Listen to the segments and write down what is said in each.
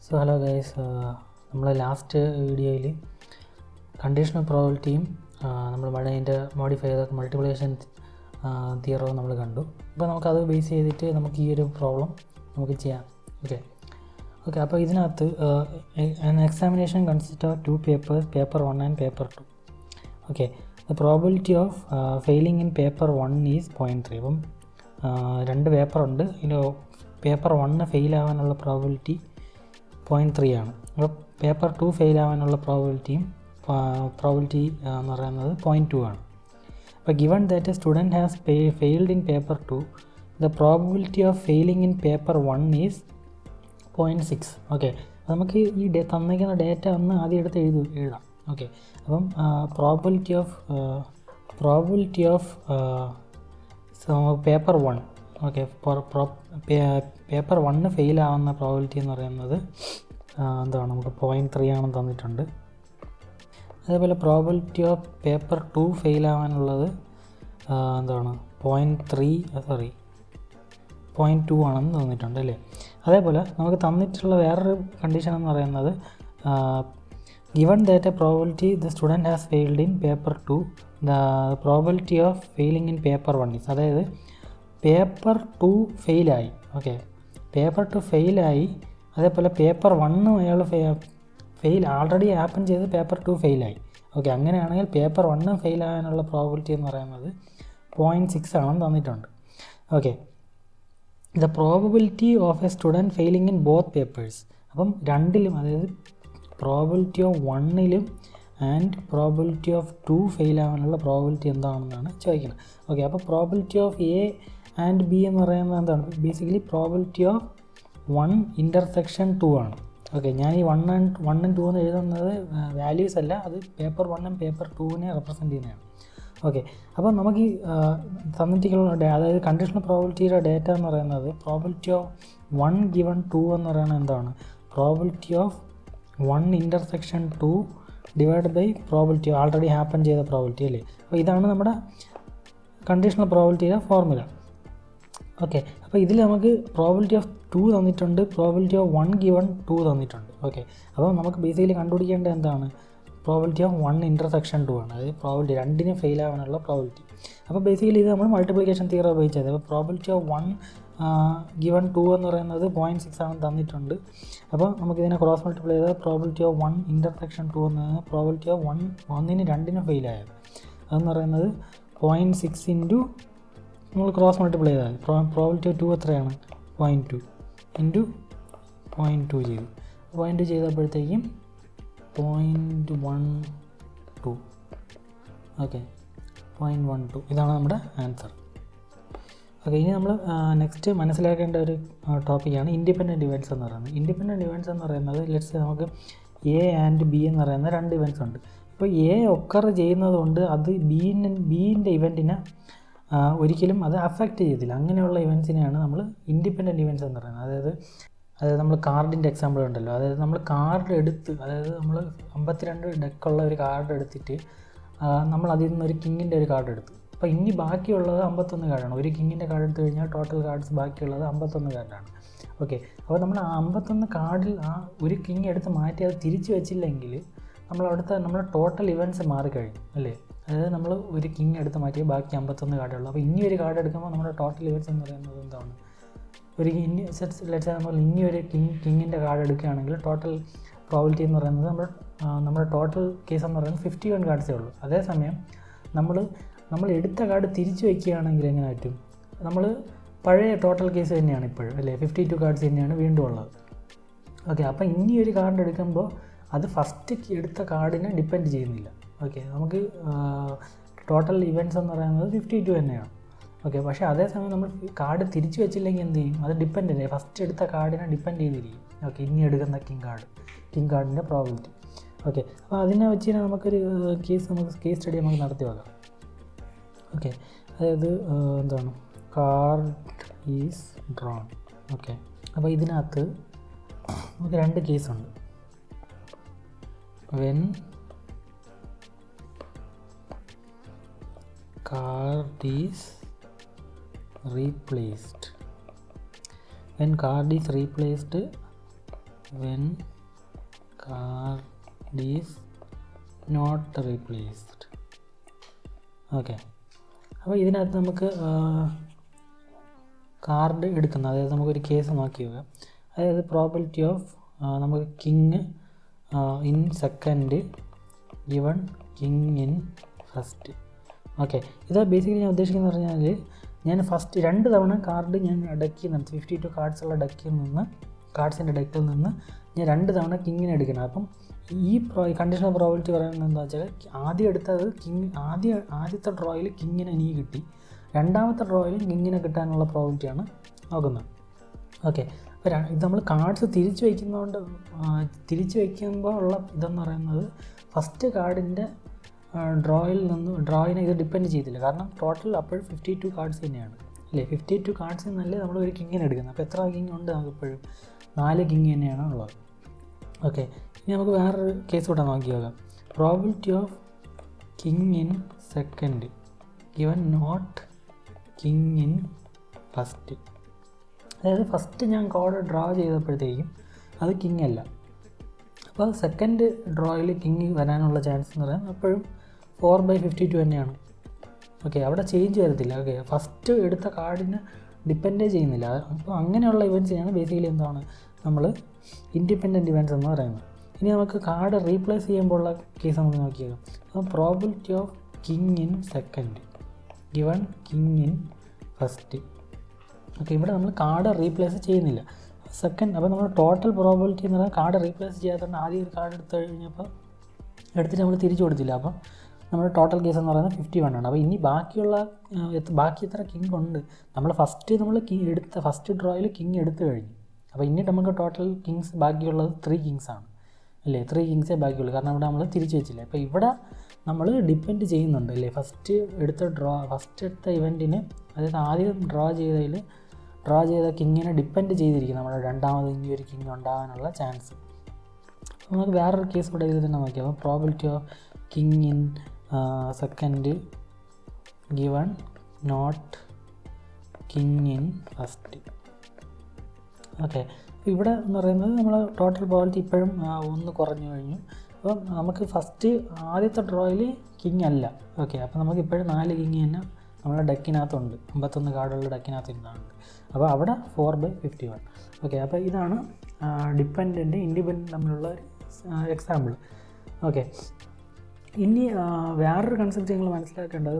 So hello guys, നമ്മൾ last വീഡിയോയിൽ conditional പ്രോബബിലിറ്റിയും നമ്മൾ അതിൻ്റെ മോഡിഫൈ ചെയ്ത മൾട്ടിപ്ലിക്കേഷൻ തിയറവും നമ്മൾ കണ്ടു. അപ്പോൾ നമുക്കത് ബേസ് ചെയ്തിട്ട് നമുക്ക് ഈ ഒരു പ്രോബ്ലം നമുക്ക് ചെയ്യാം. ഓക്കെ അപ്പോൾ ഇതിനകത്ത് examination consist of 2 papers, paper 1 and paper 2. Okay, the probability of failing in paper 1 is 0.3. അപ്പം 2 പേപ്പറുണ്ട്. ഇതിൽ പേപ്പർ 1 ഫെയിൽ ആവാനുള്ള പ്രോബിലിറ്റി 0.3 ആണ്. അപ്പോൾ പേപ്പർ 2 ഫെയിൽ ആവാനുള്ള പ്രോബിലിറ്റി എന്ന് പറയുന്നത് 0.2 ആണ്. അപ്പോൾ given that A student has failed in paper 2, the probability of failing in paper 1 is 0.6. Okay, നമുക്ക് ഈ തന്നിരിക്കുന്ന ഡേറ്റ ഒന്ന് ആദ്യം എടുത്ത് എഴുതാം. ഓക്കെ, അപ്പം probability of paper 1. Okay, paper 1 fail ആവുന്ന പ്രോബിലിറ്റി എന്ന് പറയുന്നത് എന്താണ്, നമുക്ക് 0.3 ആണെന്ന് തന്നിട്ടുണ്ട്. അതേപോലെ പ്രോബിലിറ്റി ഓഫ് പേപ്പർ 2 ഫെയിൽ ആവാനുള്ളത് എന്താണ് 0.2 ആണെന്ന് തന്നിട്ടുണ്ട് അല്ലേ. അതേപോലെ നമുക്ക് തന്നിട്ടുള്ള വേറൊരു കണ്ടീഷൻ എന്ന് പറയുന്നത് given that a probability the student has failed in paper 2, the probability of failing in paper 1 is, അതായത് പേപ്പർ 2 ഫെയിലായി. ഓക്കെ, പേപ്പർ 2 ഫെയിലായി. അതേപോലെ പേപ്പർ 1 അയാൾ ഫെയിൽ ആൾറെഡി ഹാപ്പൻ ചെയ്ത് പേപ്പർ 2 ഫെയിലായി. ഓക്കെ, അങ്ങനെയാണെങ്കിൽ പേപ്പർ 1 ഫെയിൽ ആകാനുള്ള പ്രോബിലിറ്റി എന്ന് പറയുന്നത് 0.6 ആണെന്ന് തന്നിട്ടുണ്ട്. Okay, the probability of a student failing in both papers. അപ്പം രണ്ടിലും, അതായത് probability of 1ലും and probability of 2 fail ആവാനുള്ള പ്രോബിലിറ്റി എന്താണെന്നാണ് ചോദിക്കുന്നത്. ഓക്കെ, അപ്പോൾ probability of A and B എന്ന് പറയുന്നത് എന്താണ്, ബേസിക്കലി പ്രോബിലിറ്റി ഓഫ് 1 ഇൻ്റർസെക്ഷൻ 2 ആണ്. ഓക്കെ, ഞാൻ ഈ 1 and 2 എന്ന് എഴുതുന്നത് വാല്യൂസ് അല്ല, അത് പേപ്പർ 1 പേപ്പർ 2 റെപ്രസെൻറ്റ് ചെയ്യുന്നതാണ്. ഓക്കെ, അപ്പോൾ നമുക്ക് ഈ തന്നിട്ടുള്ള അതായത് കണ്ടീഷണൽ പ്രോബിലിറ്റിയുടെ ഡേറ്റ എന്ന് പറയുന്നത് പ്രോബിലിറ്റി ഓഫ് 1 ഗിവൺ 2 എന്ന് പറയുന്നത് എന്താണ്, probability of 1 intersection 2 divide by probability already happen ചെയ്ത പ്രോബിലിറ്റി അല്ലേ. അപ്പോൾ ഇതാണ് നമ്മുടെ കണ്ടീഷണൽ പ്രോബിലിറ്റിയുടെ ഫോർമുല. ഓക്കെ, അപ്പോൾ ഇതിൽ നമുക്ക് പ്രോബിലിറ്റി ഓഫ് 2 തന്നിട്ടുണ്ട്, പ്രോബിലിറ്റി ഓഫ് 1 ഗിവൺ 2 തന്നിട്ടുണ്ട്. ഓക്കെ, അപ്പോൾ നമുക്ക് ബേസിക്കലി കണ്ടുപിടിക്കേണ്ടത് എന്താണ്, പ്രോബിലിറ്റി ഓഫ് 1 ഇൻ്റർസെക്ഷൻ 2 ആണ്, അതായത് പ്രോബിലിറ്റി രണ്ടിനും ഫെയിൽ ആവാനുള്ള പ്രോബിലിറ്റി. അപ്പോൾ ബേസിക്കലി ഇത് നമ്മൾ മൾട്ടിപ്ലിക്കേഷൻ തിയറി ഉപയോഗിച്ചത്. അപ്പോൾ പ്രോബിലിറ്റി ഓഫ് 1 ഗിവൺ 2 എന്ന് പറയുന്നത് 0.6 ആണെന്ന് തന്നിട്ടുണ്ട്. അപ്പോൾ നമുക്കിതിനെ ക്രോസ് മൾട്ടിപ്ലൈ ചെയ്താൽ പ്രോബിലിറ്റി ഓഫ് 1 ഇൻ്റർസെക്ഷൻ 2 എന്ന് പറയുന്നത് പ്രോബിലിറ്റി ഓഫ് 1 രണ്ടിനും ഫെയിലായത് അതെന്ന് പറയുന്നത് 0.6 ഇൻറ്റു നമ്മൾ ക്രോസ് മൾട്ടിപ്ലൈ ചെയ്താൽ പ്രോബിലിറ്റി ഓഫ് 2 എത്രയാണ്, 0.2 ഇൻറ്റു 0.2 ചെയ്തു. 0.2 ചെയ്തപ്പോഴത്തേക്കും 0.12. ഓക്കെ, 0.12 ഇതാണ് നമ്മുടെ ആൻസർ. ഓക്കെ, ഇനി നമ്മൾ നെക്സ്റ്റ് മനസ്സിലാക്കേണ്ട ഒരു ടോപ്പിക്കാണ് ഇൻഡിപെൻഡൻറ്റ് ഇവൻറ്റ്സ് എന്ന് പറയുന്നത്. ഇൻഡിപെൻഡൻറ്റ് ഇവൻറ്റ്സ് എന്ന് പറയുന്നത് ലെറ്റ്സ് നമുക്ക് എ ആൻഡ് ബി എന്ന് പറയുന്ന 2 ഇവൻറ്റ്സ് ഉണ്ട്. ഇപ്പോൾ എ ഒക്കർ ചെയ്യുന്നത് കൊണ്ട് അത് ബീൻ്റെ ഇവൻറ്റിനെ ഒരിക്കലും അത് അഫക്റ്റ് ചെയ്യത്തില്ല. അങ്ങനെയുള്ള ഇവൻറ്റ്സിനെയാണ് നമ്മൾ ഇൻഡിപെൻഡൻറ്റ് ഇവൻറ്റ്സ് എന്ന് പറയുന്നത്. അതായത് നമ്മൾ കാർഡിൻ്റെ എക്സാമ്പിൾ ഉണ്ടല്ലോ, അതായത് നമ്മൾ കാർഡ് എടുത്ത്, അതായത് നമ്മൾ 52 ഡെക്കുള്ള ഒരു കാർഡ് എടുത്തിട്ട് നമ്മൾ അതിൽ നിന്നൊരു കിങ്ങിൻ്റെ ഒരു കാർഡ് എടുത്തു. അപ്പോൾ ഇനി ബാക്കിയുള്ളത് 51 കാർഡാണ്. ഒരു കിങ്ങിൻ്റെ കാർഡ് എടുത്തു കഴിഞ്ഞാൽ ടോട്ടൽ കാർഡ്സ് ബാക്കിയുള്ളത് 51 കാർഡാണ്. ഓക്കെ, അപ്പോൾ നമ്മൾ ആ 51 കാർഡിൽ ആ ഒരു കിങ് എടുത്ത് മാറ്റി അത് തിരിച്ച് വെച്ചില്ലെങ്കിൽ നമ്മുടെ ടോട്ടൽ ഇവൻറ്റ്സ് മാറിക്കഴിഞ്ഞു അല്ലേ. അതായത് നമ്മൾ ഒരു കിങ് എടുത്ത് മാറ്റിയാൽ ബാക്കി 51 കാർഡുള്ളൂ. അപ്പോൾ ഇനി ഒരു കാർഡ് എടുക്കുമ്പോൾ നമ്മുടെ ടോട്ടൽ ഇവൻറ്റ്സ് എന്ന് പറയുന്നത് എന്താണ്, നമ്മൾ ഇനി ഒരു കിങ്ങിൻ്റെ കാർഡ് എടുക്കുകയാണെങ്കിൽ ടോട്ടൽ പ്രോബിലിറ്റി എന്ന് പറയുന്നത് നമ്മുടെ ടോട്ടൽ കേസ് എന്ന് പറയുന്നത് 51 കാർഡ്സേ ഉള്ളൂ. അതേസമയം നമ്മൾ എടുത്ത കാർഡ് തിരിച്ചു വയ്ക്കുകയാണെങ്കിൽ എങ്ങനെ പറ്റും, നമ്മൾ പഴയ ടോട്ടൽ കേസ് തന്നെയാണ് ഇപ്പോഴും അല്ലേ, 52 കാർഡ്സ് തന്നെയാണ് വീണ്ടും ഉള്ളത്. ഓക്കെ, അപ്പോൾ ഇനി ഒരു കാർഡ് എടുക്കുമ്പോൾ അത് ഫസ്റ്റ് എടുത്ത കാർഡിനെ ഡിപ്പെൻഡ് ചെയ്യുന്നില്ല. ഓക്കെ, നമുക്ക് ടോട്ടൽ ഇവൻറ്റ്സ് എന്ന് പറയുന്നത് 52 തന്നെയാണ്. ഓക്കെ, പക്ഷേ അതേസമയം നമ്മൾ കാർഡ് തിരിച്ചു വെച്ചില്ലെങ്കിൽ എന്ത് ചെയ്യും, അത് ഡിപ്പെൻഡ് ചെയ്യും, ഫസ്റ്റ് എടുത്ത കാർഡിനെ ഡിപ്പെൻഡ് ചെയ്തിരിക്കും. ഓക്കെ, ഇനി എടുക്കുന്ന കിങ് കാർഡിൻ്റെ പ്രോബിലിറ്റി. ഓക്കെ, അപ്പോൾ അതിനെ വെച്ച് നമുക്കൊരു കേസ് സ്റ്റഡി നമുക്ക് നടത്തി വെക്കാം. ഓക്കെ, അതായത് എന്താണ്, കാർഡ് ഈസ് ഡ്രോൺ. ഓക്കെ, അപ്പോൾ ഇതിനകത്ത് നമുക്ക് 2 കേസുണ്ട്. When card is replaced, when card is replaced when card is not replaced. Okay, അപ്പോൾ ഇതിനകത്ത് നമുക്ക് കാർഡ് എടുക്കുന്ന, അതായത് നമുക്കൊരു കേസ് നോക്കി നോക്കാം. അതായത് പ്രോബിലിറ്റി ഓഫ് നമുക്ക് king in second given king in first. Okay, ഇത് ബേസിക്കലി ഞാൻ ഉദ്ദേശിക്കുന്നത് പറഞ്ഞാൽ ഞാൻ ഫസ്റ്റ് 2 തവണ കാർഡ് ഞാൻ ഡെക്കിൽ നിന്ന് 52 കാർഡ്സുള്ള കാർഡ്സിൻ്റെ ഡെക്കിൽ നിന്ന് ഞാൻ 2 തവണ കിങ്ങിനെ എടുക്കണം. അപ്പം ഈ കണ്ടീഷണൽ പ്രോബിലിറ്റി പറയുന്നത് എന്താ വെച്ചാൽ ആദ്യം എടുത്തത് ആദ്യത്തെ ഡ്രോയിൽ കിങ്ങിനെ എനിക്ക് കിട്ടി, രണ്ടാമത്തെ ഡ്രോയിൽ കിങ്ങിനെ കിട്ടാനുള്ള പ്രോബിലിറ്റിയാണ് നോക്കുന്നത്. ഓക്കെ, അപ്പോൾ ഇത് നമ്മൾ കാർഡ്സ് തിരിച്ച് വയ്ക്കുമ്പോൾ ഉള്ള ഇതെന്ന് പറയുന്നത് ഫസ്റ്റ് കാർഡിൻ്റെ ഡ്രോയിനെ ഇത് ഡിപ്പെൻഡ് ചെയ്തില്ല. കാരണം ടോട്ടൽ അപ്പോഴും 52 കാർഡ്സ് തന്നെയാണ് അല്ലേ. 52 കാർഡ്സിൽ നിന്നല്ലേ നമ്മൾ ഒരു കിങ്ങിനെ എടുക്കുന്നത്. അപ്പോൾ എത്ര കിങ് ഉണ്ട് നമുക്കിപ്പോഴും? 4 കിങ് തന്നെയാണ് ഉള്ളത്. ഓക്കെ, ഇനി നമുക്ക് വേറൊരു കേസ് കൂടെ നോക്കി നോക്കാം. Probability of king in second given not king in first. അതായത് ഫസ്റ്റ് ഞാൻ കാർഡ് ഡ്രോ ചെയ്തപ്പോഴത്തേക്കും അത് കിങ് അല്ല. അപ്പോൾ സെക്കൻഡ് ഡ്രോയിൽ കിങ് വരാനുള്ള ചാൻസ് എന്ന് പറയുന്നത് അപ്പോഴും 4/52 തന്നെയാണ്. ഓക്കെ, അവിടെ ചേഞ്ച് വരത്തില്ല. ഓക്കെ, ഫസ്റ്റ് എടുത്ത കാർഡിന് ഡിപ്പെൻഡേ ചെയ്യുന്നില്ല. അപ്പോൾ അങ്ങനെയുള്ള ഇവൻറ്റ്സിനാണ് ബേസിക്കലി എന്താണ് നമ്മൾ ഇൻഡിപെൻഡൻറ്റ് ഇവൻറ്റ്സ് എന്ന് പറയുന്നത്. ഇനി നമുക്ക് കാർഡ് റീപ്ലേസ് ചെയ്യുമ്പോൾ ഉള്ള കേസ് നമുക്ക് നോക്കിയേക്കാം. അപ്പോൾ probability of king in second given king in first. Okay, ഇവിടെ നമ്മൾ കാർഡ് റീപ്ലേസ് ചെയ്യുന്നില്ല സെക്കൻഡ്. അപ്പോൾ നമ്മൾ ടോട്ടൽ പ്രോബിലിറ്റി എന്ന് പറഞ്ഞാൽ കാർഡ് റീപ്ലേസ് ചെയ്യാത്തതുകൊണ്ട് ആദ്യം ഒരു കാർഡ് എടുത്തിട്ട് നമ്മൾ തിരിച്ചു കൊടുത്തില്ല. അപ്പം നമ്മുടെ ടോട്ടൽ കേസ് എന്ന് പറയുന്നത് 51 ആണ്. അപ്പോൾ ഇനി ബാക്കി എത്ര കിങ് ഉണ്ട്? നമ്മൾ എടുത്ത ഫസ്റ്റ് ഡ്രോയിൽ കിങ് എടുത്തു കഴിഞ്ഞു. അപ്പോൾ ഇനി നമുക്ക് ടോട്ടൽ കിങ്സ് ബാക്കിയുള്ളത് 3 കിങ്സ് ആണ് അല്ലേ. 3 കിങ്സേ ബാക്കിയുള്ളൂ, കാരണം ഇവിടെ നമ്മൾ തിരിച്ചു വെച്ചില്ല. അപ്പോൾ ഇവിടെ നമ്മൾ ഡിപ്പെൻഡ് ചെയ്യുന്നുണ്ട് അല്ലേ. ഫസ്റ്റ് എടുത്ത ഇവൻറ്റിന്, അതായത് ആദ്യം ഡ്രോ ചെയ്ത കിങ്ങിനെ ഡിപ്പെൻഡ് ചെയ്തിരിക്കും നമ്മുടെ രണ്ടാമത് ഇനി ഒരു കിങ് ഉണ്ടാകാനുള്ള ചാൻസ്. നമുക്ക് വേറൊരു കേസ് ഇവിടെ ഇത് തന്നെ നോക്കിയാൽ അപ്പോൾ probability of king in second given not king in first. Okay, ഇവിടെ എന്ന് പറയുന്നത് നമ്മൾ ടോട്ടൽ പ്രോബിലിറ്റി ഇപ്പോഴും 1 കുറഞ്ഞു കഴിഞ്ഞു. അപ്പം നമുക്ക് ആദ്യത്തെ ഡ്രോയിൽ കിങ് അല്ല. ഓക്കെ, അപ്പോൾ നമുക്ക് ഇപ്പോഴും 4 കിങ് തന്നെ നമ്മുടെ ഡെക്കിനകത്തുണ്ട്. 51 കാർഡുള്ള ഡെക്കിനകത്ത് ഇന്നാണ്. അപ്പോൾ അവിടെ 4/51. ഓക്കെ, അപ്പോൾ ഇതാണ് ഡിപ്പെൻഡൻറ്റ് ഇൻഡിപെൻഡൻറ്റ് തമ്മിലുള്ള എക്സാമ്പിൾ. ഓക്കെ, ഇനി വേറൊരു കൺസെപ്റ്റ് നിങ്ങൾ മനസ്സിലാക്കേണ്ടത്,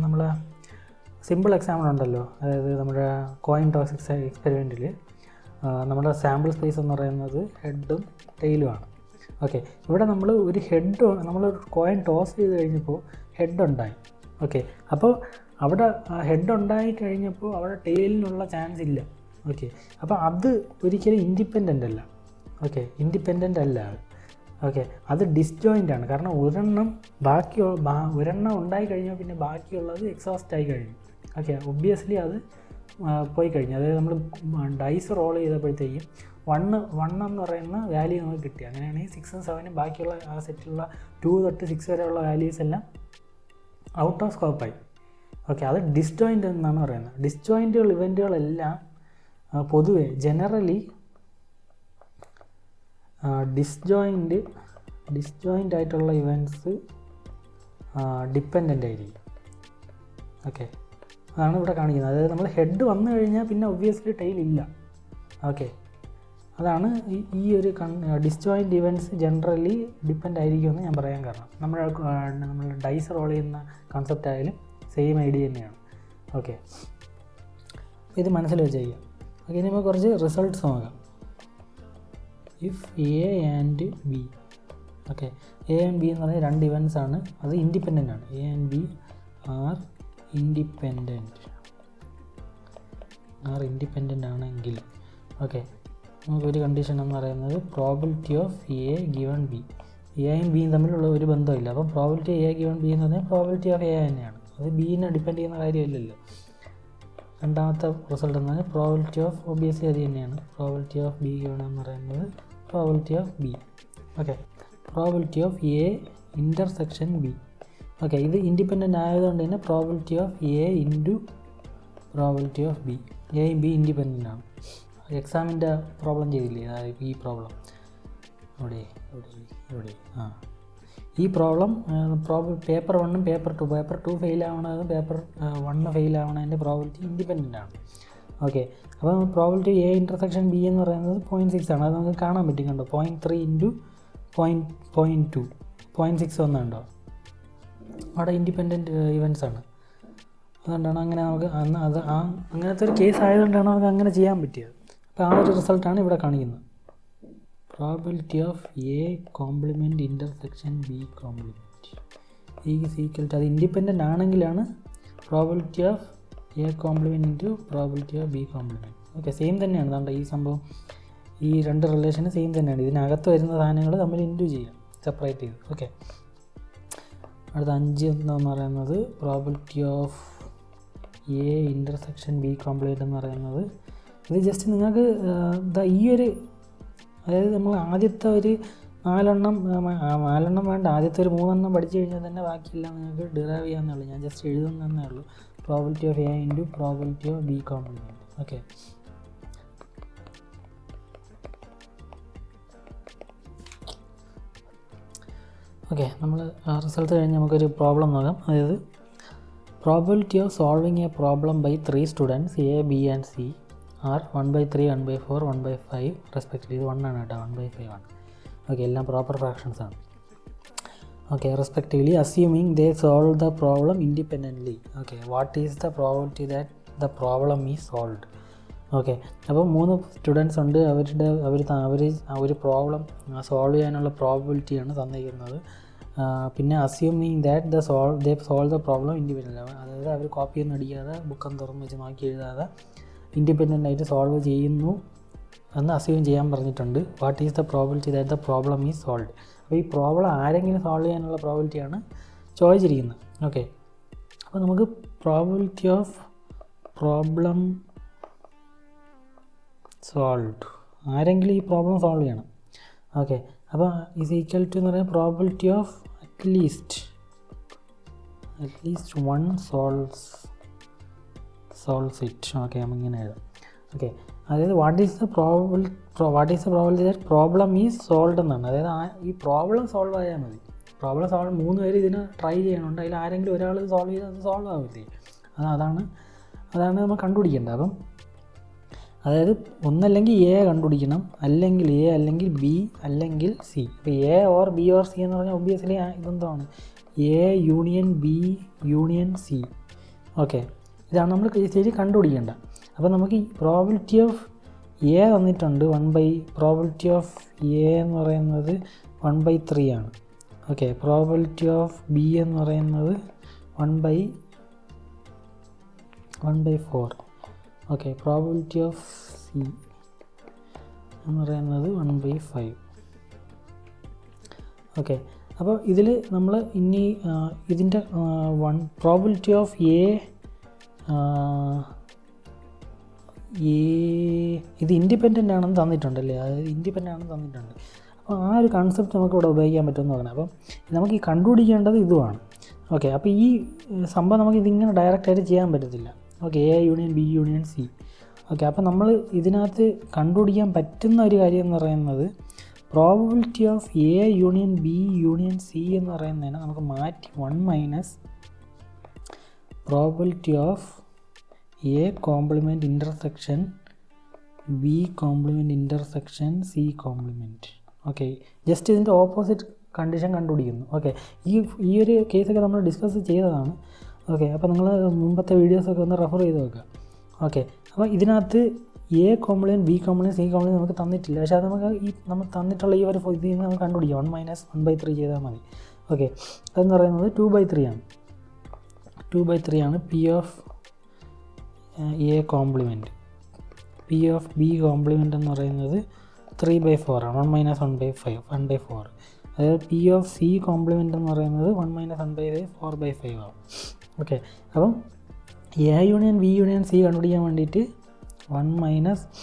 നമ്മൾ സിമ്പിൾ എക്സാമ്പിൾ ഉണ്ടല്ലോ, അതായത് നമ്മുടെ കോയിൻ ടോസ് എക്സ്പെരിമെൻറ്റിൽ നമ്മുടെ സാമ്പിൾ സ്പേസ് എന്ന് പറയുന്നത് ഹെഡും ടെയിലുമാണ്. ഓക്കെ, ഇവിടെ നമ്മൾ കോയിൻ ടോസ് ചെയ്ത് കഴിഞ്ഞപ്പോൾ ഹെഡ് ഉണ്ടായി. ഓക്കെ, അപ്പോൾ അവിടെ ഹെഡ് ഉണ്ടായി കഴിഞ്ഞപ്പോൾ അവിടെ ടെയിലിനുള്ള ചാൻസ് ഇല്ല. ഓക്കെ, അപ്പോൾ അത് ഒരിക്കലും ഇൻഡിപെൻഡൻ്റ് അല്ല. ഓക്കെ, ഇൻഡിപെൻഡൻ്റ് അല്ല. ഓക്കെ, അത് ഡിസ്ജോയിൻ്റ് ആണ്. കാരണം ഒരെണ്ണം ഉണ്ടായി കഴിഞ്ഞാൽ പിന്നെ ബാക്കിയുള്ളത് എക്സോസ്റ്റ് ആയി കഴിഞ്ഞു. ഓക്കെ, ഒബ്വിയസ്ലി അത് പോയി കഴിഞ്ഞു. അതായത് നമ്മൾ ഡൈസ് റോൾ ചെയ്തപ്പോഴത്തേക്കും 1 എന്ന് പറയുന്ന വാല്യൂ നമുക്ക് കിട്ടി. അങ്ങനെയാണെങ്കിൽ 6ഉം 7ഉം ബാക്കിയുള്ള ആ സെറ്റിലുള്ള 2 തൊട്ട് 6 വരെയുള്ള വാല്യൂസ് എല്ലാം ഔട്ട് ഓഫ് സ്കോപ്പായി. ഓക്കെ, അത് ഡിസ്ജോയിൻ്റ് എന്നാണ് പറയുന്നത്. ഇവൻറ്റുകളെല്ലാം പൊതുവെ ജനറലി ഡിസ്ജോയിൻ്റ് ആയിട്ടുള്ള ഇവൻറ്റ്സ് ഡിപ്പെൻഡൻ്റ് ആയിരിക്കും. ഓക്കെ, അതാണ് ഇവിടെ കാണിക്കുന്നത്. അതായത് നമ്മൾ ഹെഡ് വന്നു കഴിഞ്ഞാൽ പിന്നെ ഒബ്വിയസ്ലി ടെയിൽ ഇല്ല. ഓക്കെ, അതാണ് ഈ ഒരു ഡിസ്ജോയിൻ്റ് ഇവൻറ്റ്സ് ജനറലി ഡിപ്പെൻഡ് ആയിരിക്കുമെന്ന് ഞാൻ പറയാൻ കാരണം. നമ്മൾ ഡൈസ് റോൾ ചെയ്യുന്ന കൺസെപ്റ്റ് ആയാലും സെയിം ഐഡിയ തന്നെയാണ്. ഓക്കെ, ഇത് മനസ്സിൽ വെച്ച് ചെയ്യാം. ഓക്കെ, ഇനി നമുക്ക് കുറച്ച് റിസൾട്ട്സ് നോക്കാം. If A and B, okay, A and B എന്ന് പറഞ്ഞാൽ 2 ഇവൻറ്റ്സ് ആണ്. അത് ഇൻഡിപെൻഡൻ്റ് ആണ്. A and B are independent ആണെങ്കിൽ, ഓക്കെ, നമുക്കൊരു കണ്ടീഷൻ എന്ന് പറയുന്നത് probability of A given B. എയും ബിയും തമ്മിലുള്ള ഒരു ബന്ധമില്ല. അപ്പം പ്രോബിലിറ്റി എ ഗിവൺ ബി എന്ന് പറഞ്ഞാൽ പ്രോബിലിറ്റി ഓഫ് എ തന്നെയാണ്. അത് ബീനെ ഡിപ്പെൻഡ് ചെയ്യുന്ന കാര്യമില്ലല്ലോ. രണ്ടാമത്തെ റിസൾട്ട് എന്ന് പറഞ്ഞാൽ പ്രോബിലിറ്റി ഓഫ് ഒബിയസ്ലി അത് തന്നെയാണ്. പ്രോബിലിറ്റി ഓഫ് ബി ഗിവൺ എന്ന് പറയുന്നത് probability of B. Okay, probability of A intersection B. Okay, ഇത് ഇൻഡിപെൻഡൻ്റ് ആയതുകൊണ്ട് തന്നെ probability of A into probability of B. എയും ബി ഇൻഡിപെൻഡൻ്റ് ആണ്. എക്സാമിൻ്റെ പ്രോബ്ലം ചെയ്തില്ലേ, അതായത് ഈ പ്രോബ്ലം ഇവിടെ ഈ പ്രോബ്ലം പേപ്പർ 1 പേപ്പർ 2 ഫെയിൽ ആവണത് പേപ്പർ 1 ഫെയിൽ ആവണതിൻ്റെ പ്രോബിലിറ്റി ഇൻഡിപെൻഡൻ്റ് ആണ്. ഓക്കെ, അപ്പോൾ പ്രോബിലിറ്റി എ ഇൻ്റർസെക്ഷൻ ബി എന്ന് പറയുന്നത് 0.6 ആണ്. അത് നമുക്ക് കാണാൻ പറ്റും, കണ്ടോ, 0.3 ഇൻറ്റു 0.2 0.6 വന്നുണ്ടോ, അവിടെ ഇൻഡിപെൻഡൻറ്റ് ഇവൻറ്റ്സ് ആണ്. അതുകൊണ്ടാണ് അങ്ങനെ നമുക്ക് അങ്ങനത്തെ ഒരു കേസ് ആയതുകൊണ്ടാണ് നമുക്ക് അങ്ങനെ ചെയ്യാൻ പറ്റിയത്. അപ്പോൾ ആ ഒരു റിസൾട്ടാണ് ഇവിടെ കാണിക്കുന്നത്. Probability of A complement intersection B complement is equal to, അത് ഇൻഡിപെൻഡൻ്റ് ആണെങ്കിലാണ് probability of A complement into probability of B complement. Okay, same തന്നെയാണ്. അതുകൊണ്ട് ഈ സംഭവം, ഈ രണ്ട് റിലേഷന് സെയിം തന്നെയാണ്. ഇതിനകത്ത് വരുന്ന സാധനങ്ങൾ തമ്മിൽ ഇൻറ്റു ചെയ്യാം, സെപ്പറേറ്റ് ചെയ്ത്. ഓക്കെ, അടുത്ത 5 എന്ന് പറയുന്നത് probability of A intersection B compliment എന്ന് പറയുന്നത്, ഇത് ജസ്റ്റ് നിങ്ങൾക്ക് ഈ ഒരു, അതായത് നമ്മൾ ആദ്യത്തെ ഒരു 4 എണ്ണം വേണ്ട, ആദ്യത്തെ ഒരു 3 എണ്ണം പഠിച്ചു കഴിഞ്ഞാൽ തന്നെ ബാക്കിയെല്ലാം നിങ്ങൾക്ക് ഡിറൈവ് ചെയ്യാവുന്നേ ഉള്ളൂ. ഞാൻ ജസ്റ്റ് എഴുതുന്നതന്നേ ഉള്ളൂ. Probability of A into probability of B complement. Okay, നമ്മൾ റിസൾട്ട് കഴിഞ്ഞ് നമുക്കൊരു പ്രോബ്ലം നോക്കാം. അതായത് probability of solving a problem by 3 students A B and C are 1/3, 1/4, 1/5 respectively. ഇത് 1 ആണ് കേട്ടോ, 1/5 ആണ്. ഓക്കെ, എല്ലാം പ്രോപ്പർ ഫ്രാക്ഷൻസ് ആണ്. Okay, respectively assuming they solve the problem independently. Okay, what is the probability that the problem is solved. Okay, അപ്പോൾ 3 students ഉണ്ട്. അവർ ഒരു problem solve ചെയ്യാനുള്ള പ്രോബിലിറ്റിയാണ് തന്നിരിക്കുന്നത്. പിന്നെ assuming that they solve the problem independent, അതായത് അവർ കോപ്പിയൊന്നും അടിക്കാതെ ബുക്കൊന്നും തുറന്ന് വെച്ച് നോക്കി എഴുതാതെ ഇൻഡിപെൻഡൻ്റ് ആയിട്ട് സോൾവ് ചെയ്യുന്നു എന്ന് അസ്യൂം ചെയ്യാൻ പറഞ്ഞിട്ടുണ്ട്. What is the probability that the problem is solved. അപ്പോൾ ഈ പ്രോബ്ലം ആരെങ്കിലും സോൾവ് ചെയ്യാനുള്ള പ്രോബിലിറ്റിയാണ് ചോദിച്ചിരിക്കുന്നത്. ഓക്കെ, അപ്പോൾ നമുക്ക് പ്രോബിലിറ്റി ഓഫ് പ്രോബ്ലം സോൾവ്ഡ്, ആരെങ്കിലും ഈ പ്രോബ്ലം സോൾവ് ചെയ്യണം. ഓക്കെ, അപ്പോൾ ഈസ് ഈക്വൽ ടു എന്ന് പറയുന്നത് probability of at least 1 solves it. Okay, നമ്മളിങ്ങനെ എഴുതാം. ഓക്കെ, അതായത് what is the probability that problem is solved എന്നാണ്. അതായത് ഈ പ്രോബ്ലം സോൾവ് ആയാൽ മതി. പ്രോബ്ലം സോൾവ് 3 പേര് ഇതിന് ട്രൈ ചെയ്യണുണ്ട്, അതിൽ ആരെങ്കിലും ഒരാൾ സോൾവ് ചെയ്താൽ അത് സോൾവ് ആവില്ലേ. അതാണ് നമ്മൾ കണ്ടുപിടിക്കേണ്ടത്. അപ്പം അതായത് ഒന്നല്ലെങ്കിൽ എ കണ്ടുപിടിക്കണം, അല്ലെങ്കിൽ എ, അല്ലെങ്കിൽ ബി, അല്ലെങ്കിൽ സി. ഇപ്പോൾ A or B or C എന്ന് പറഞ്ഞാൽ ഒബ്വിയസ്ലി ഇതെന്താണ്, A union B union C. Okay, ഇതാണ് നമ്മൾ ശരി കണ്ടുപിടിക്കേണ്ട. അപ്പോൾ നമുക്ക് ഈ പ്രോബിലിറ്റി ഓഫ് എ തന്നിട്ടുണ്ട്, പ്രോബിലിറ്റി ഓഫ് എ എന്ന് പറയുന്നത് 1/3 ആണ്. ഓക്കെ, പ്രോബിലിറ്റി ഓഫ് ബി എന്ന് പറയുന്നത് 1/4. ഓക്കെ, പ്രോബിലിറ്റി ഓഫ് സി എന്ന് പറയുന്നത് 1/5. ഓക്കെ, അപ്പോൾ ഇതിൽ നമ്മൾ ഇനി ഇതിൻ്റെ പ്രോബിലിറ്റി ഓഫ് എ ഇത് ഇൻഡിപെൻഡൻ്റ് ആണെന്ന് തന്നിട്ടുണ്ടല്ലേ, അതായത് ഇൻഡിപെൻഡൻ്റ് ആണെന്ന് തന്നിട്ടുണ്ട്. അപ്പോൾ ആ ഒരു കൺസെപ്റ്റ് നമുക്ക് ഇവിടെ ഉപയോഗിക്കാൻ പറ്റുമെന്ന് നോക്കണം. അപ്പം നമുക്ക് ഈ കണ്ടുപിടിക്കേണ്ടത് ഇതുമാണ്. ഓക്കെ, അപ്പോൾ ഈ സംഭവം നമുക്ക് ഇതിങ്ങനെ ഡയറക്റ്റായിട്ട് ചെയ്യാൻ പറ്റത്തില്ല. Okay, A union B union C. Okay, അപ്പോൾ നമ്മൾ ഇതിനകത്ത് കണ്ടുപിടിക്കാൻ പറ്റുന്ന ഒരു കാര്യം എന്ന് പറയുന്നത് probability of A union B union C എന്ന് പറയുന്നതിനെ നമുക്ക് മാറ്റി 1 - probability of A complement intersection B compliment intersection C compliment. Okay, just ഇതിൻ്റെ ഓപ്പോസിറ്റ് കണ്ടീഷൻ കണ്ടുപിടിക്കുന്നു. ഓക്കെ, ഈ ഒരു കേസൊക്കെ നമ്മൾ ഡിസ്കസ് ചെയ്തതാണ്. ഓക്കെ, അപ്പോൾ നിങ്ങൾ മുമ്പത്തെ വീഡിയോസൊക്കെ ഒന്ന് റെഫർ ചെയ്ത് വെക്കുക. ഓക്കെ, അപ്പോൾ ഇതിനകത്ത് A compliment B compliment C compliment നമുക്ക് തന്നിട്ടില്ല. പക്ഷേ അത് നമ്മൾ തന്നിട്ടുള്ള ഈ ഒരു ഇതിൽ നിന്ന് നമുക്ക് കണ്ടുപിടിക്കാം. 1 - 1/3 ചെയ്താൽ മതി. ഓക്കെ, അതെന്ന് പറയുന്നത് 2/3 ആണ്. 2/3 ആണ് P of A compliment. P of B compliment എന്ന് പറയുന്നത് 3/4 ആണ്. 1 - 1/4. അതായത് പി ഓഫ് സി കോംപ്ലിമെൻറ്റ് എന്ന് പറയുന്നത് 1 - 1/5 4/5 ആവും. ഓക്കെ, അപ്പം A union B union C കണ്ടുപിടിക്കാൻ വേണ്ടിയിട്ട് 1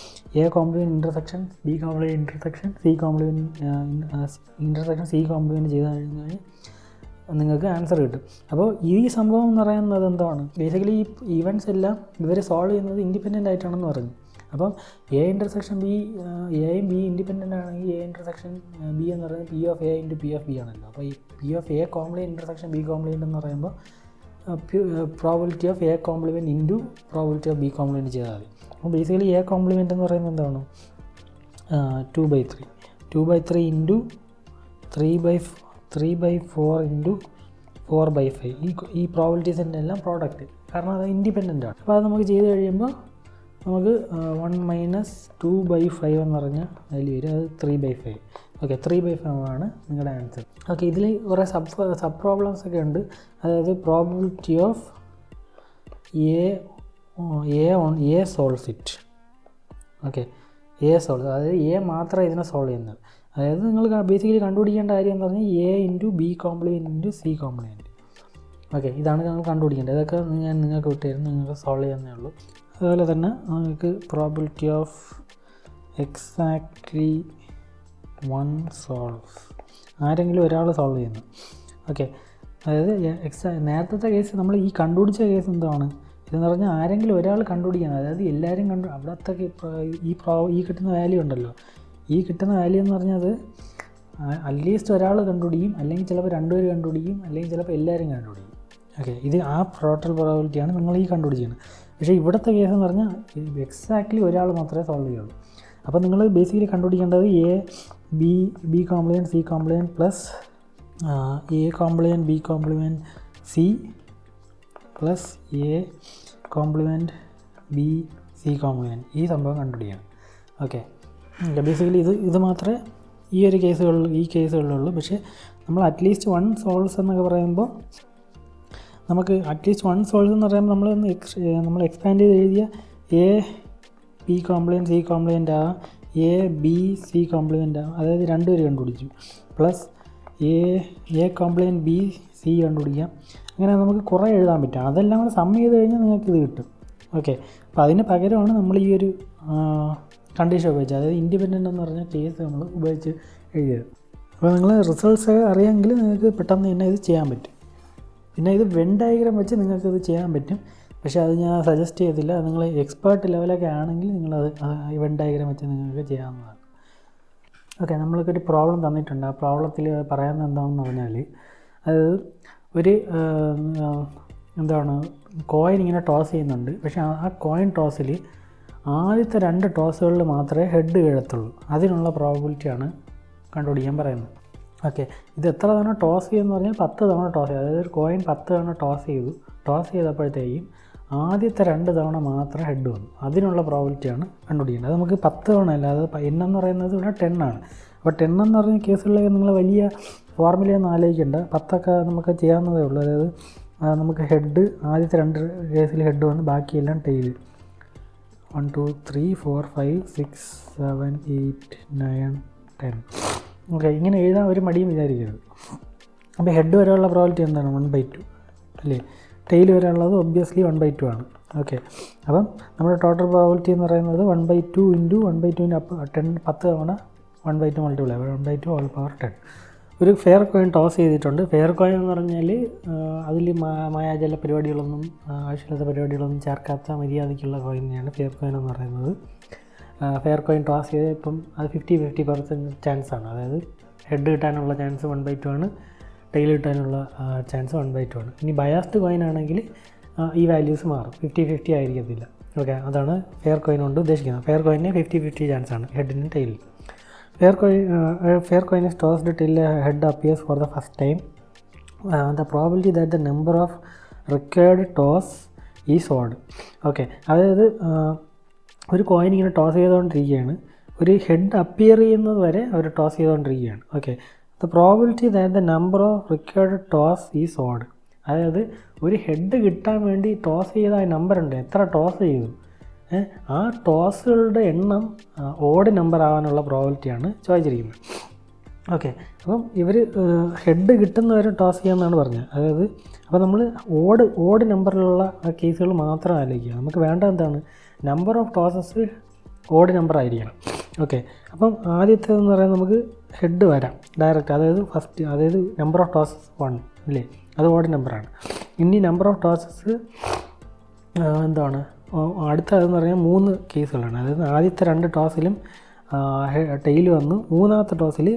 - A complement intersection B compliment intersection C compliment intersection C compliment ചെയ്ത് കഴിഞ്ഞാൽ നിങ്ങൾക്ക് ആൻസർ കിട്ടും. അപ്പോൾ ഈ സംഭവം എന്ന് പറയുന്നത് എന്താണ്, ബേസിക്കലി ഈ ഈവൻറ്റ്സ് എല്ലാം ഇവർ സോൾവ് ചെയ്യുന്നത് ഇൻഡിപെൻഡൻ്റ് ആയിട്ടാണെന്ന് പറഞ്ഞു. അപ്പം എ ഇൻ്റർസെക്ഷൻ ബി, എയും ബി ഇൻഡിപെൻഡൻ്റ് ആണെങ്കിൽ എ ഇൻ്റർസെക്ഷൻ ബി എന്ന് പറയുന്നത് P of A into P of B ആണല്ലോ. അപ്പോൾ ഈ P of A complement intersection B compliment എന്ന് പറയുമ്പോൾ probability of A complement into probability of B compliment ചെയ്താൽ മതി. അപ്പോൾ ബേസിക്കലി എ കോംപ്ലിമെൻറ്റ് എന്ന് പറയുന്നത് എന്താണ്? 2/3 2/3 ഇൻറ്റു 3/4 ഇൻറ്റു 4/5. ഈ പ്രോബിലിറ്റീസിൻ്റെ എല്ലാം പ്രോഡക്റ്റ്, കാരണം അത് ഇൻഡിപെൻഡൻ്റ് ആണ്. അപ്പോൾ അത് നമുക്ക് ചെയ്ത് കഴിയുമ്പോൾ നമുക്ക് 1 - 2/5 എന്ന് പറഞ്ഞ അതിൽ വരും, അത് 3/5. ഓക്കെ, 3/5 ആണ് നിങ്ങളുടെ ആൻസർ. ഓക്കെ, ഇതിൽ കുറേ സബ് പ്രോബ്ലംസ് ഒക്കെ ഉണ്ട്. അതായത് probability of A solves it. Okay, A solve, അതായത് എ മാത്രം ഇതിനെ സോൾവ് ചെയ്യുന്നത്. അതായത് നിങ്ങൾ ബേസിക്കലി കണ്ടുപിടിക്കേണ്ട കാര്യം എന്ന് പറഞ്ഞാൽ A into B compliment into C compliment. Okay, ഇതാണ് നിങ്ങൾ കണ്ടുപിടിക്കേണ്ടത്. ഇതൊക്കെ ഞാൻ നിങ്ങൾക്ക് വിട്ടുതരുന്നു, നിങ്ങൾക്ക് സോൾവ് ചെയ്യുന്നേ ഉള്ളൂ. അതുപോലെ തന്നെ നിങ്ങൾക്ക് probability of exactly one solve, ആരെങ്കിലും ഒരാൾ സോൾവ് ചെയ്യുന്നു. ഓക്കെ, അതായത് നേരത്തെ കേസ് നമ്മൾ ഈ കണ്ടുപിടിച്ച കേസ് എന്താണ് ഇതെന്ന് പറഞ്ഞാൽ ആരെങ്കിലും ഒരാൾ കണ്ടുപിടിക്കണം. അതായത് എല്ലാവരും അവിടത്തെ ഈ കിട്ടുന്ന വാല്യൂ ഉണ്ടല്ലോ, ഈ കിട്ടുന്ന വാല്യൂ എന്ന് പറഞ്ഞാൽ അത് അറ്റ്ലീസ്റ്റ് ഒരാൾ കണ്ടുപിടിക്കും, അല്ലെങ്കിൽ ചിലപ്പോൾ രണ്ടുപേർ കണ്ടുപിടിക്കും, അല്ലെങ്കിൽ ചിലപ്പോൾ എല്ലാവരും കണ്ടുപിടിക്കും. ഓക്കെ, ഇത് ആ ടോട്ടൽ പ്രോബിലിറ്റിയാണ് നിങ്ങൾ ഈ കണ്ടുപിടിക്കുന്നത്. പക്ഷേ ഇവിടുത്തെ കേസ് എന്ന് പറഞ്ഞാൽ എക്സാക്ട്ലി ഒരാൾ മാത്രമേ സോൾവ് ചെയ്യുള്ളൂ. അപ്പോൾ നിങ്ങൾ ബേസിക്കലി കണ്ടുപിടിക്കേണ്ടത് B compliment C compliment plus A compliment B compliment C plus A compliment B C compliment, ഈ സംഭവം കണ്ടുപിടിക്കണം. ഓക്കെ, ബേസിക്കലി ഇത് മാത്രമേ ഈ കേസുകളിലുള്ളൂ. പക്ഷേ നമ്മൾ അറ്റ്ലീസ്റ്റ് വൺ സോൾവ്സ് എന്നൊക്കെ പറയുമ്പോൾ നമുക്ക് അറ്റ്ലീസ്റ്റ് വൺ സോൾവ്സ് എന്ന് പറയുമ്പോൾ നമ്മൾ എക്സ്പാൻഡ് ചെയ്ത് എഴുതിയ A B compliment C compliment ആകാം, എ ബി സി കോംപ്ലിമെൻ്റ് ആകാം, അതായത് രണ്ടുപേർ കണ്ടുപിടിച്ചു, plus A compliment B C കണ്ടുപിടിക്കാം. അങ്ങനെ നമുക്ക് കുറേ എഴുതാൻ പറ്റും. അതെല്ലാം കൂടെ സം ചെയ്ത് കഴിഞ്ഞാൽ നിങ്ങൾക്ക് ഇത് കിട്ടും. ഓക്കെ, അപ്പോൾ അതിന് പകരമാണ് നമ്മൾ ഈ ഒരു കണ്ടീഷൻ ഉപയോഗിച്ചത്, അതായത് ഇൻഡിപെൻഡൻ്റ് എന്ന് പറഞ്ഞ കേസ് നമ്മൾ ഉപയോഗിച്ച് എഴുതിയത്. അപ്പോൾ നിങ്ങൾ റിസൾട്ട്സ് അറിയാമെങ്കിൽ നിങ്ങൾക്ക് പെട്ടെന്ന് തന്നെ ഇത് ചെയ്യാൻ പറ്റും. പിന്നെ ഇത് വെൻ ഡയഗ്രാം വെച്ച് നിങ്ങൾക്കിത് ചെയ്യാൻ പറ്റും. പക്ഷേ അത് ഞാൻ സജസ്റ്റ് ചെയ്തില്ല. നിങ്ങൾ എക്സ്പേർട്ട് ലെവലൊക്കെ ആണെങ്കിൽ നിങ്ങളത് വെൻ ഡയഗ്രാം വെച്ച് നിങ്ങൾക്ക് ചെയ്യാവുന്നതാണ്. ഓക്കെ, നമ്മൾക്കൊരു പ്രോബ്ലം തന്നിട്ടുണ്ട്. ആ പ്രോബ്ലത്തിൽ പറയുന്നത് എന്താണെന്ന് പറഞ്ഞാൽ, അതായത് ഒരു കോയിൻ ഇങ്ങനെ ടോസ് ചെയ്യുന്നുണ്ട്. പക്ഷേ ആ കോയിൻ ടോസിൽ ആദ്യത്തെ 2 ടോസുകളിൽ മാത്രമേ ഹെഡ് വീഴത്തുള്ളൂ. അതിനുള്ള പ്രോബിലിറ്റിയാണ് കണ്ടുപിടിക്കാൻ പറയുന്നത്. ഓക്കെ, ഇത് എത്ര തവണ ടോസ് ചെയ്യുമെന്ന് പറഞ്ഞാൽ 10 തവണ ടോസ് ചെയ്തു. അതായത് ഒരു കോയിൻ 10 തവണ ടോസ് ചെയ്തപ്പോഴത്തേക്കും ആദ്യത്തെ 2 തവണ മാത്രം ഹെഡ് വന്നു. അതിനുള്ള പ്രോബിലിറ്റിയാണ് കണ്ടുപിടിക്കേണ്ടത്. അത് നമുക്ക് 10 തവണ അല്ല, അത് n എന്ന് പറയുന്നത് ഇവിടെ 10 ആണ്. അപ്പോൾ 10 എന്ന് പറഞ്ഞ കേസുകളിലേക്ക് നിങ്ങൾ വലിയ ഫോർമുലയൊന്നും ആലോചിക്കേണ്ട, 10ഒക്കെ നമുക്ക് ചെയ്യാവുന്നതേ ഉള്ളൂ. അതായത് നമുക്ക് ഹെഡ് ആദ്യത്തെ 2 കേസിൽ ഹെഡ് വന്ന് ബാക്കിയെല്ലാം ടെയിൽ 1 2 3 4 5 6 7 8 9 10. ഓക്കെ, ഇങ്ങനെ എഴുതാൻ ഒരു മടിയും വിചാരിക്കരുത്. അപ്പോൾ ഹെഡ് വരെയുള്ള പ്രോബിലിറ്റി എന്താണ്? 1/2 അല്ലേ? ടെയിൽ വരെയുള്ളത് ഒബ്വിയസ്ലി 1/2 ആണ്. ഓക്കെ, അപ്പം നമ്മുടെ ടോട്ടൽ പ്രോബിലിറ്റി എന്ന് പറയുന്നത് 1/2 ഇൻറ്റു 1/2 10 തവണ 1/2 മൾട്ടിപ്ലൈ 1/2 ഹോൾ പവർ 10. ഒരു ഫെയർ കോയിൻ ടോസ് ചെയ്തിട്ടുണ്ട്. ഫെയർ കോയിൻ എന്ന് പറഞ്ഞാൽ അതിൽ മായാജല പരിപാടികളൊന്നും ആവശ്യമില്ലാത്ത പരിപാടികളൊന്നും ചേർക്കാത്ത മര്യാദയ്ക്കുള്ള കോയിനെയാണ് ഫെയർ കോയിൻ എന്ന് പറയുന്നത്. ഫെയർ കോയിൻ ടോസ് ചെയ്ത് ഇപ്പം അത് 50-50% ചാൻസാണ്. അതായത് ഹെഡ് കിട്ടാനുള്ള ചാൻസ് 1/2 ആണ്, ടെയിൽ കിട്ടാനുള്ള ചാൻസ് 1/2 ആണ്. ഇനി ബയാസ്ഡ് കോയിൻ ആണെങ്കിൽ ഈ വാല്യൂസ് മാറും, 50-50 ആയിരിക്കത്തില്ല. ഓക്കെ, അതാണ് ഫെയർ കോയിൻ കൊണ്ട് ഉദ്ദേശിക്കുന്നത്. Fair കോയിന് 50-50 ചാൻസാണ് ഹെഡിനും ടെയിലും. Fair coin is tossed till a head appears for the first time. The probability that the number of required toss is odd. Okay, അതായത് ഒരു കോയിൻ ഇങ്ങനെ ടോസ് ചെയ്തുകൊണ്ടിരിക്കുകയാണ്, ഒരു ഹെഡ് അപ്പിയർ ചെയ്യുന്നത് വരെ അവർ ടോസ് ചെയ്തുകൊണ്ടിരിക്കുകയാണ്. Okay, the probability that the number of required toss is odd. അതായത് ഒരു ഹെഡ് കിട്ടാൻ വേണ്ടി ടോസ് ചെയ്ത ആ നമ്പർ ഉണ്ട്, എത്ര ടോസ് ചെയ്തു, ആ ടോസുകളുടെ എണ്ണം ഓഡ് നമ്പർ ആവാനുള്ള പ്രോബിലിറ്റിയാണ് ചോദിച്ചിരിക്കുന്നത്. ഓക്കെ, അപ്പം ഇവർ ഹെഡ് കിട്ടുന്നവരെ ടോസ് ചെയ്യാമെന്നാണ് പറഞ്ഞത്. അതായത് അപ്പോൾ നമ്മൾ ഓഡ് നമ്പറിലുള്ള കേസുകൾ മാത്രം ആലോചിക്കുക. നമുക്ക് വേണ്ട എന്താണ്? നമ്പർ ഓഫ് ടോസസ് ഓഡ് നമ്പർ ആയിരിക്കണം. ഓക്കെ, അപ്പം ആദ്യത്തേതെന്ന് പറയുന്നത് നമുക്ക് ഹെഡ് വരാം ഡയറക്റ്റ്, അതായത് നമ്പർ ഓഫ് ടോസസ് 1 അല്ലേ, അത് ഓഡ് നമ്പറാണ്. ഇനി നമ്പർ ഓഫ് ടോസസ് അടുത്തതെന്ന് പറഞ്ഞാൽ 3 കേസുകളാണ്. അതായത് ആദ്യത്തെ 2 ടോസിലും ടെയിൽ വന്നു, മൂന്നാമത്തെ ടോസിൽ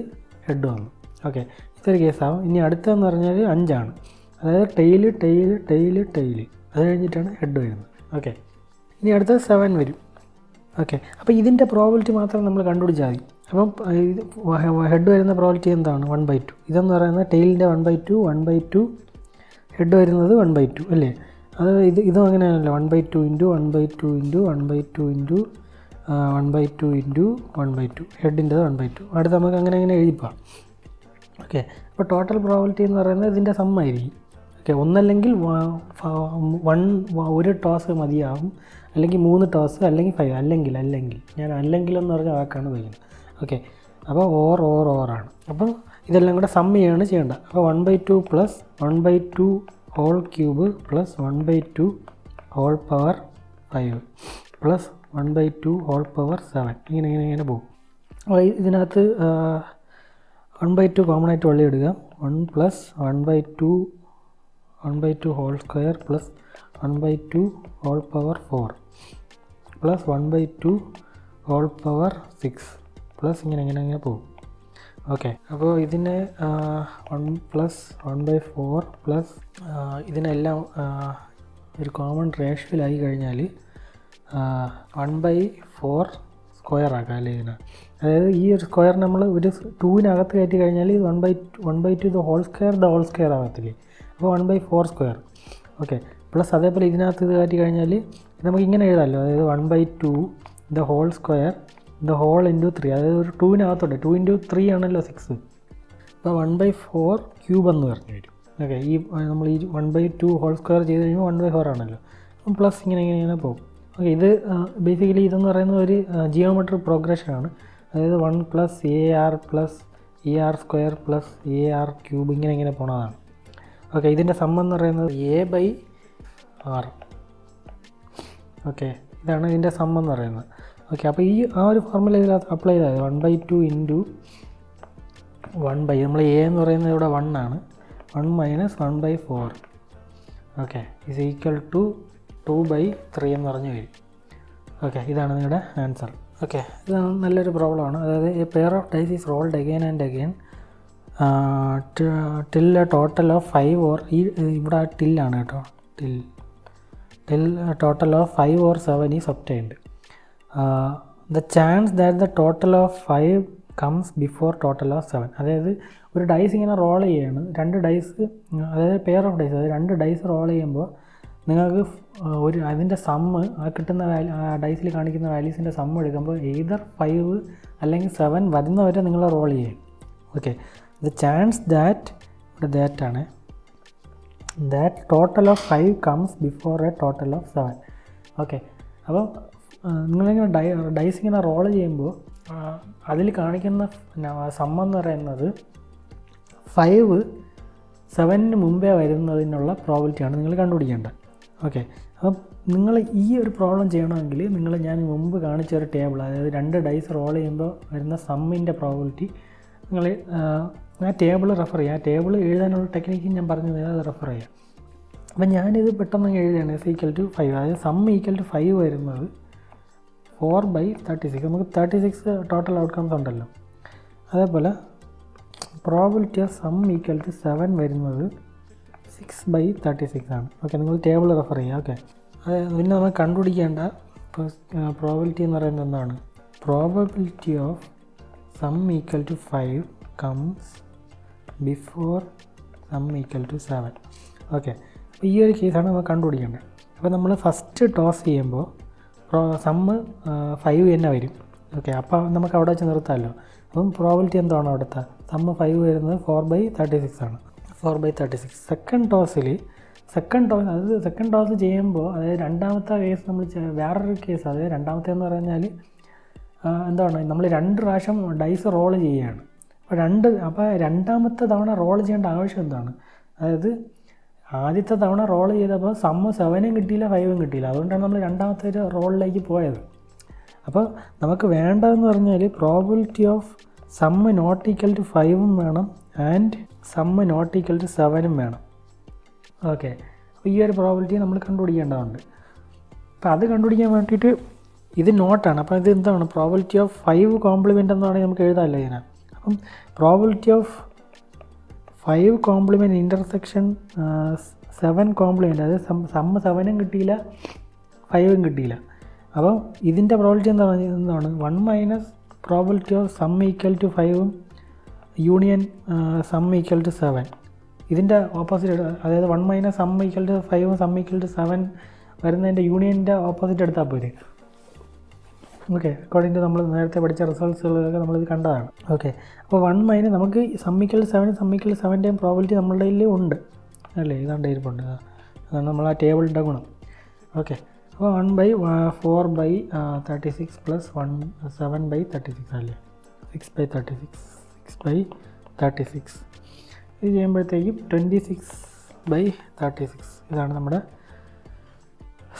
ഹെഡ് വന്നു. ഓക്കെ, ഇതൊരു കേസാവും. ഇനി അടുത്തതെന്ന് പറഞ്ഞാൽ 5ആണ്. അതായത് ടെയിൽ അത് കഴിഞ്ഞിട്ടാണ് ഹെഡ് വരുന്നത്. ഓക്കെ, ഇനി അടുത്തത് 7 വരും. ഓക്കെ, അപ്പോൾ ഇതിൻ്റെ പ്രോബിലിറ്റി മാത്രം നമ്മൾ കണ്ടുപിടിച്ചാൽ മതി. അപ്പം ഹെഡ് വരുന്ന പ്രോബിലിറ്റി എന്താണ്? 1/2. ഇതെന്ന് പറയുന്നത് ടെയിലിൻ്റെ 1/2 ഹെഡ് വരുന്നത് 1/2 അല്ലേ? അത് ഇതും അങ്ങനെയാണല്ലോ, 1/2 ഇൻറ്റു 1/2 ഇൻറ്റു 1/2 ഇൻറ്റു 1/2 ഇൻറ്റു 1/2 ഹെഡിൻ്റെത് 1/2. അടുത്ത് നമുക്ക് അങ്ങനെ എഴുതിപ്പോവാം. ഓക്കെ, അപ്പോൾ ടോട്ടൽ പ്രോബിലിറ്റി എന്ന് പറയുന്നത് ഇതിൻ്റെ സമ്മായിരിക്കും. ഓക്കെ, ഒന്നല്ലെങ്കിൽ ഒരു ടോസ് മതിയാവും, അല്ലെങ്കിൽ 3 ടോസ്, അല്ലെങ്കിൽ 5. അല്ലെങ്കിൽ എന്ന് പറഞ്ഞ വാക്കാണ് ഉപയോഗിക്കുന്നത്. ഓക്കെ, അപ്പോൾ ഓറാണ്. അപ്പോൾ ഇതെല്ലാം കൂടെ സം ചെയ്യാണ് ചെയ്യേണ്ടത്. അപ്പോൾ 1/2 plus 1/2 whole cube plus 1/2 whole power 5 plus 1/2 whole power 7 ഇങ്ങനെ പോകും. അപ്പോൾ ഇതിനകത്ത് 1/2 കോമൺ ആയിട്ട് വെള്ളി ഇടുക. 1 plus 1/2 whole square plus 1/2 whole power 4 plus 1/2 whole power 6 plus ഇങ്ങനെ പോകും. ഓക്കെ, അപ്പോൾ ഇതിനെ 1 പ്ലസ് 1/4 പ്ലസ് ഇതിനെല്ലാം ഒരു കോമൺ റേഷ്യോയിലായി കഴിഞ്ഞാൽ 1/4 സ്ക്വയർ ആക്കാം അല്ലേ ഇതിനെ. അതായത് ഈ ഒരു സ്ക്വയർ നമ്മൾ ഒരു 2-നകത്ത് കയറ്റി കഴിഞ്ഞാൽ 1/2 ദ ഹോൾ സ്ക്വയർ ആകത്തില്ലേ. അപ്പോൾ 1/4 സ്ക്വയർ. ഓക്കെ, പ്ലസ് അതേപോലെ ഇതിനകത്ത് ഇത് കയറ്റി കഴിഞ്ഞാൽ നമുക്ക് ഇങ്ങനെ എഴുതാമല്ലോ. അതായത് 1/2 the whole square the whole into 3. അതായത് ഒരു 2-നകത്തോട്ടെ 2 ഇൻറ്റു 3 ആണല്ലോ 6. അപ്പോൾ 1/4 ക്യൂബ് എന്ന് പറഞ്ഞു വരും. ഓക്കെ, ഈ നമ്മൾ ഈ 1/2 ഹോൾ സ്ക്വയർ ചെയ്ത് കഴിയുമ്പോൾ 1/4 ആണല്ലോ. അപ്പം പ്ലസ് ഇങ്ങനെ പോകും. ഓക്കെ, ഇത് ബേസിക്കലി ഇതെന്ന് പറയുന്നത് ഒരു ജിയോമെട്രിക് പ്രോഗ്രഷനാണ്. അതായത് 1 plus AR plus ER square plus AR cube ഇങ്ങനെ പോണതാണ്. ഓക്കെ, ഇതിൻ്റെ സം എന്ന് പറയുന്നത് A/R. ഓക്കെ, ഇതാണ് ഇതിൻ്റെ സം എന്ന് പറയുന്നത്. ഓക്കെ, അപ്പോൾ ആ ഒരു ഫോർമുല ഇതിനകത്ത് അപ്ലൈ ചെയ്താൽ 1/2 ഇൻറ്റു 1/, നമ്മൾ A എന്ന് പറയുന്നത് ഇവിടെ 1 ആണ്. 1 minus 1/4 okay is equal to 2/3 എന്ന് പറഞ്ഞു വരും. ഓക്കെ, ഇതാണ് നിങ്ങളുടെ ആൻസർ. ഓക്കെ, ഇതാണ് നല്ലൊരു പ്രോബ്ലമാണ്. അതായത് a pair of dice is rolled again and again till a total of 5 or ഇവിടെ ടില്ലാണ് കേട്ടോ. Till total of 5 or 7 is obtained. The chance that the total of 5 comes before total of 7. അതായത് ഒരു dyes ഇങ്ങനെ role ചെയ്യാണ്, 2 dyes, അതായത് pair of dyes, അതായത് 2 dyes role ചെയ്യുമ്പോൾ നിങ്ങൾക്ക് അതിൻ്റെ സമ്മ് കിട്ടുന്ന ഡൈസിൽ കാണിക്കുന്ന വാല്യൂസിൻ്റെ സമ്മ് എടുക്കുമ്പോൾ എയ്തർ 5 അല്ലെങ്കിൽ 7 വരുന്നവരെ നിങ്ങൾ റോൾ ചെയ്യും. ഓക്കെ, ദ ചാൻസ് ദാറ്റ് ഇവിടെ ദാറ്റാണ് that total of 5 comes before a total of 7. Okay, അപ്പോൾ നിങ്ങളിങ്ങനെ ഡൈസ് ഇങ്ങനെ റോൾ ചെയ്യുമ്പോൾ അതിൽ കാണിക്കുന്ന സമ്മെന്ന് പറയുന്നത് 5 7-ന് മുമ്പേ വരുന്നതിനുള്ള പ്രോബിലിറ്റിയാണ് നിങ്ങൾ കണ്ടുപിടിക്കേണ്ടത്. ഓക്കെ, അപ്പം നിങ്ങൾ ഈ ഒരു പ്രോബ്ലം ചെയ്യണമെങ്കിൽ ഞാൻ മുമ്പ് കാണിച്ച ഒരു ടേബിൾ, അതായത് 2 ഡൈസ് റോൾ ചെയ്യുമ്പോൾ വരുന്ന സമ്മിൻ്റെ പ്രോബിലിറ്റി നിങ്ങൾ ആ ടേബിൾ റെഫർ ചെയ്യുക. ആ ടേബിൾ എഴുതാനുള്ള ടെക്നിക്ക് ഞാൻ പറഞ്ഞു തരാം, അത് റെഫർ ചെയ്യുക. അപ്പം ഞാനിത് പെട്ടെന്ന് എഴുതുകയാണ്. S = 5, അതായത് സം = 5 വരുന്നത് 4/36. നമുക്ക് 36 ടോട്ടൽ ഔട്ട്കംസ് ഉണ്ടല്ലോ. അതേപോലെ പ്രോബിലിറ്റി ഓഫ് സം = 7 വരുന്നത് 6/36 ആണ്. ഓക്കെ, നിങ്ങൾ ടേബിൾ റെഫർ ചെയ്യുക. ഓക്കെ, പിന്നെ നമ്മൾ കണ്ടുപിടിക്കേണ്ട പ്രോബിലിറ്റി എന്ന് പറയുന്നത് എന്താണ്? Probability of sum = 5 comes before sum = 7. Okay, അപ്പോൾ ഈ ഒരു കേസാണ് നമ്മൾ കണ്ടുപിടിക്കേണ്ടത്. അപ്പോൾ നമ്മൾ ഫസ്റ്റ് ടോസ് ചെയ്യുമ്പോൾ സമ്മ് 5 തന്നെ വരും. ഓക്കെ, അപ്പോൾ നമുക്ക് അവിടെ വെച്ച് നിർത്താമല്ലോ. അപ്പം പ്രോബിലിറ്റി എന്താണ് അവിടുത്തെ? സമ്മ് 5 വരുന്നത് 4/36 ആണ്. 4/36. സെക്കൻഡ് ടോസ് ചെയ്യുമ്പോൾ, അതായത് രണ്ടാമത്തെ കേസ് നമ്മൾ വേറൊരു കേസ്, അതായത് രണ്ടാമത്തെ എന്ന് പറഞ്ഞാൽ എന്താണ്, നമ്മൾ 2 പ്രാവശ്യം ഡൈസ് റോൾ ചെയ്യുകയാണ്. അപ്പോൾ രണ്ടാമത്തെ തവണ റോൾ ചെയ്യേണ്ട ആവശ്യം എന്താണ്? അതായത് ആദ്യത്തെ തവണ റോൾ ചെയ്തപ്പോൾ സമ്മ് 7-ഉം കിട്ടിയില്ല 5-ഉം കിട്ടിയില്ല. അതുകൊണ്ടാണ് നമ്മൾ രണ്ടാമത്തെ ഒരു റോളിലേക്ക് പോയത്. അപ്പോൾ നമുക്ക് വേണ്ടതെന്ന് പറഞ്ഞാൽ probability of sum not equal to 5-ഉം വേണം and sum not equal to 7-ഉം വേണം. ഓക്കെ, അപ്പോൾ ഈ ഒരു പ്രോബിലിറ്റി നമ്മൾ കണ്ടുപിടിക്കേണ്ടതുണ്ട്. അപ്പോൾ അത് കണ്ടുപിടിക്കാൻ വേണ്ടിയിട്ട് ഇത് നോട്ടാണ്. അപ്പോൾ ഇത് എന്താണ് പ്രോബിലിറ്റി ഓഫ് 5 കോംപ്ലിമെൻ്റ് എന്നാണെങ്കിൽ നമുക്ക് എഴുതാമല്ലോ ഇതിനെ. അപ്പം probability of 5 complement intersection 7 complement, അതായത് സം 7ഉം കിട്ടിയില്ല 5ഉം കിട്ടിയില്ല. അപ്പോൾ ഇതിൻ്റെ പ്രോബിലിറ്റി എന്താണ് 1 minus probability of sum equal to 5ഉം യൂണിയൻ സം ഈക്വൽ ടു 7. ഇതിൻ്റെ ഓപ്പോസിറ്റ്, അതായത് 1 മൈനസ് സം ഈക്വൽ ടു 5ഉം സം ഈക്വൽ ടു 7 വരുന്നതിൻ്റെ യൂണിയൻ്റെ ഓപ്പോസിറ്റ് എടുത്താൽ പോരെ. ഓക്കെ, അക്കോർഡിംഗ് ടു നമ്മൾ നേരത്തെ പഠിച്ച റിസൾട്ട്സുകളൊക്കെ നമ്മളിത് കണ്ടതാണ്. ഓക്കെ, അപ്പോൾ 1 മൈനസ് നമുക്ക് sum equal to 7 sum equal to 7ൻ്റെയും പ്രോബിലിറ്റി നമ്മളുടെ കയ്യിൽ ഉണ്ട് അല്ലേ, ഇതാണ്ട് ഇരിപ്പുണ്ട്. അതാണ് നമ്മൾ ആ ടേബിളിൻ്റെ ഗുണം. ഓക്കെ, അപ്പോൾ 1/4/36 പ്ലസ് 7/36 അല്ലേ, 6/36 6/36. ഇത് ചെയ്യുമ്പോഴത്തേക്കും 26/36. ഇതാണ് നമ്മുടെ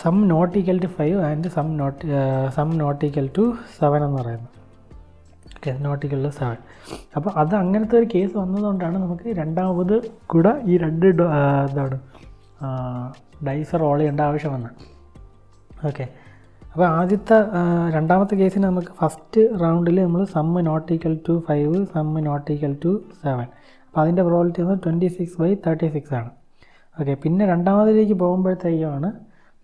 sum not equal to 5 and sum not equal to 7 എന്ന് പറയുന്നത്. Okay, not equal to 7. അപ്പോൾ അത് അങ്ങനത്തെ ഒരു കേസ് വന്നതുകൊണ്ടാണ് നമുക്ക് രണ്ടാമത് കൂടെ ഈ 2 ഡൈസ് റോൾ ചെയ്യേണ്ട ആവശ്യം വന്നത്. ഓക്കെ, അപ്പോൾ രണ്ടാമത്തെ കേസിന് നമുക്ക് ഫസ്റ്റ് റൗണ്ടിൽ നമ്മൾ sum not equal to 5 sum not equal to 7. അപ്പോൾ അതിൻ്റെ പ്രോബിലിറ്റി വന്നത് 26/36 ആണ്. ഓക്കെ, പിന്നെ രണ്ടാമതിലേക്ക് പോകുമ്പോഴത്തേക്കാണ്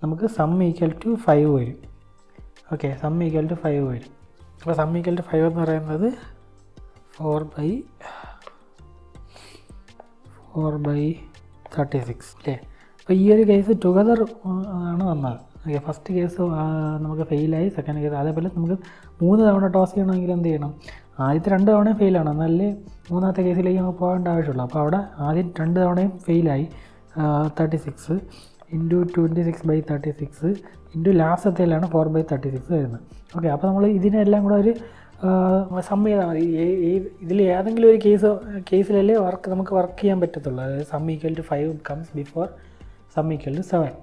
നമുക്ക് സം ഈക്വൽ ടു 5 വരും. ഓക്കെ, സം ഈക്വൽ ടു 5 വരും. അപ്പോൾ സം ഈക്വൽ ടു 5 എന്ന് പറയുന്നത് 4/36 അല്ലേ. അപ്പോൾ ഈ ഒരു കേസ് ടുഗദർ ആണ് വന്നത്. ഓക്കെ, ഫസ്റ്റ് കേസ് നമുക്ക് ഫെയിലായി, സെക്കൻഡ് കേസ് അതേപോലെ നമുക്ക് 3 തവണ ടോസ് ചെയ്യണമെങ്കിൽ എന്ത് ചെയ്യണം, ആദ്യത്തെ 2 തവണയും ഫെയിലാണ്, എന്നാലേ മൂന്നാമത്തെ കേസിലേക്ക് നമുക്ക് പോകേണ്ട ആവശ്യമുള്ളൂ. അപ്പോൾ അവിടെ ആദ്യം 2 തവണയും ഫെയിലായി, 36 ഇൻറ്റു 26/36 ഇൻറ്റു ലാസ്റ്റത്തേലാണ് 4/36 വരുന്നത്. ഓക്കെ, അപ്പോൾ നമ്മൾ ഇതിനെല്ലാം കൂടെ ഒരു സം ചെയ്താൽ മതി. ഇതിൽ ഏതെങ്കിലും ഒരു കേസിലല്ലേ നമുക്ക് വർക്ക് ചെയ്യാൻ പറ്റത്തുള്ളൂ. അതായത് sum equal to 5 comes before sum equal to 7.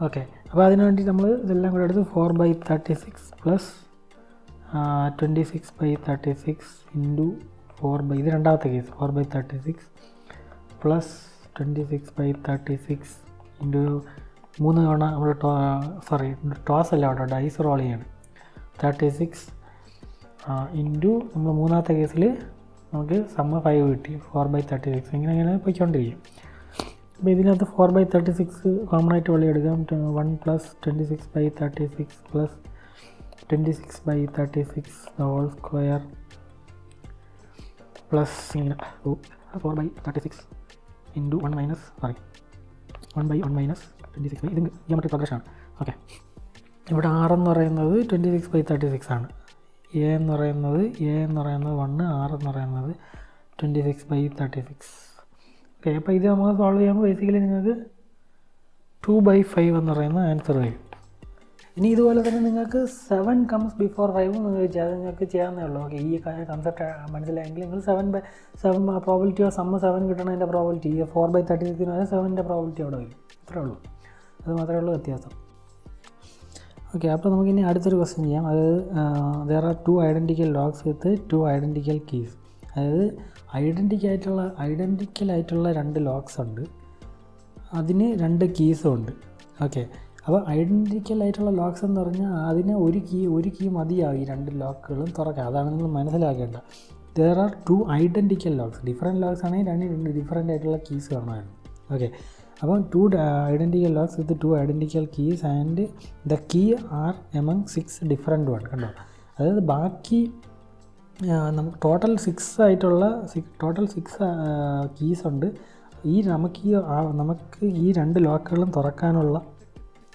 Okay, അപ്പോൾ അതിന് വേണ്ടി നമ്മൾ ഇതെല്ലാം കൂടെ എടുത്ത് 4/36 പ്ലസ് 26/36 ഇൻറ്റു 4 ഇത് രണ്ടാമത്തെ കേസ് 4/36 പ്ലസ് 26/36 ഇൻറ്റു 3 തവണ നമ്മൾ ടോസ് അല്ല കേട്ടോ, ഡൈസ് റോൾ ചെയ്യണം. 36 ഇൻറ്റു നമ്മൾ മൂന്നാമത്തെ കേസിൽ നമുക്ക് സം 5 കിട്ടി, 4/36. ഇങ്ങനെ പോയിക്കൊണ്ടിരിക്കും. അപ്പോൾ ഇതിനകത്ത് 4/36 കോമൺ ആയിട്ട് വെളിയെടുക്കാം. 1 plus 26/36 plus 26/36 whole square plus 4/36 into 1 minus 1/1 minus 26. ഇത് ജിയോമെട്രിക് പ്രോഗ്രഷൻ ആണ്. ഓക്കെ, ഇവിടെ R എന്ന് പറയുന്നത് 26/36 ആണ്. A എന്ന് പറയുന്നത് 1, R എന്ന് പറയുന്നത് 26/36. ഓക്കെ, അപ്പോൾ ഇത് നമുക്ക് സോൾവ് ചെയ്യുമ്പോൾ ബേസിക്കലി നിങ്ങൾക്ക് 2/5 എന്ന് പറയുന്ന ആൻസർ വരും. ഇനി ഇതുപോലെ തന്നെ നിങ്ങൾക്ക് 7 കംസ് ബിഫോർ 5 നിങ്ങൾക്ക് ചെയ്യാവുന്നേ ഉള്ളൂ. ഓക്കെ, ഈ കൺസെപ്റ്റ് മനസ്സിലായെങ്കിൽ നിങ്ങൾ 7 പ്രോബിലിറ്റി ഓഫ് സം 7 കിട്ടണതിൻ്റെ പ്രോബിലിറ്റി 4/36 വരെ 7ൻ്റെ പ്രോബിലിറ്റി അവിടെ വരും. അത്രേ ഉള്ളൂ, അത് മാത്രമേ ഉള്ളൂ വ്യത്യാസം. ഓക്കെ, അപ്പോൾ നമുക്കിനി അടുത്തൊരു ക്വസ്റ്റ്യൻ ചെയ്യാം. അതായത് there are 2 identical logs with 2 identical keys. അതായത് ഐഡൻറ്റിക്കൽ ആയിട്ടുള്ള 2 ലോഗ്സ് ഉണ്ട്, അതിന് 2 കീസും ഉണ്ട്. ഓക്കെ, അപ്പോൾ ഐഡൻറ്റിക്കൽ ആയിട്ടുള്ള ലോക്സ് എന്ന് പറഞ്ഞാൽ അതിന് ഒരു കീ മതിയാവും ഈ 2 ലോക്കുകളും തുറക്കാം. അതാണ് നിങ്ങൾ മനസ്സിലാക്കേണ്ടത്. There are 2 identical locks. Different locks ആണെങ്കിൽ 2 ഡിഫറെൻ്റ് ആയിട്ടുള്ള കീസ് കാണുമായിരുന്നു. ഓക്കെ, അപ്പം 2 identical locks with 2 identical keys and the key are among 6 different one. കണ്ടോ, അതായത് ബാക്കി നമുക്ക് ടോട്ടൽ 6 കീസ് ഉണ്ട്. നമുക്ക് ഈ 2 ലോക്കുകളും തുറക്കാനുള്ള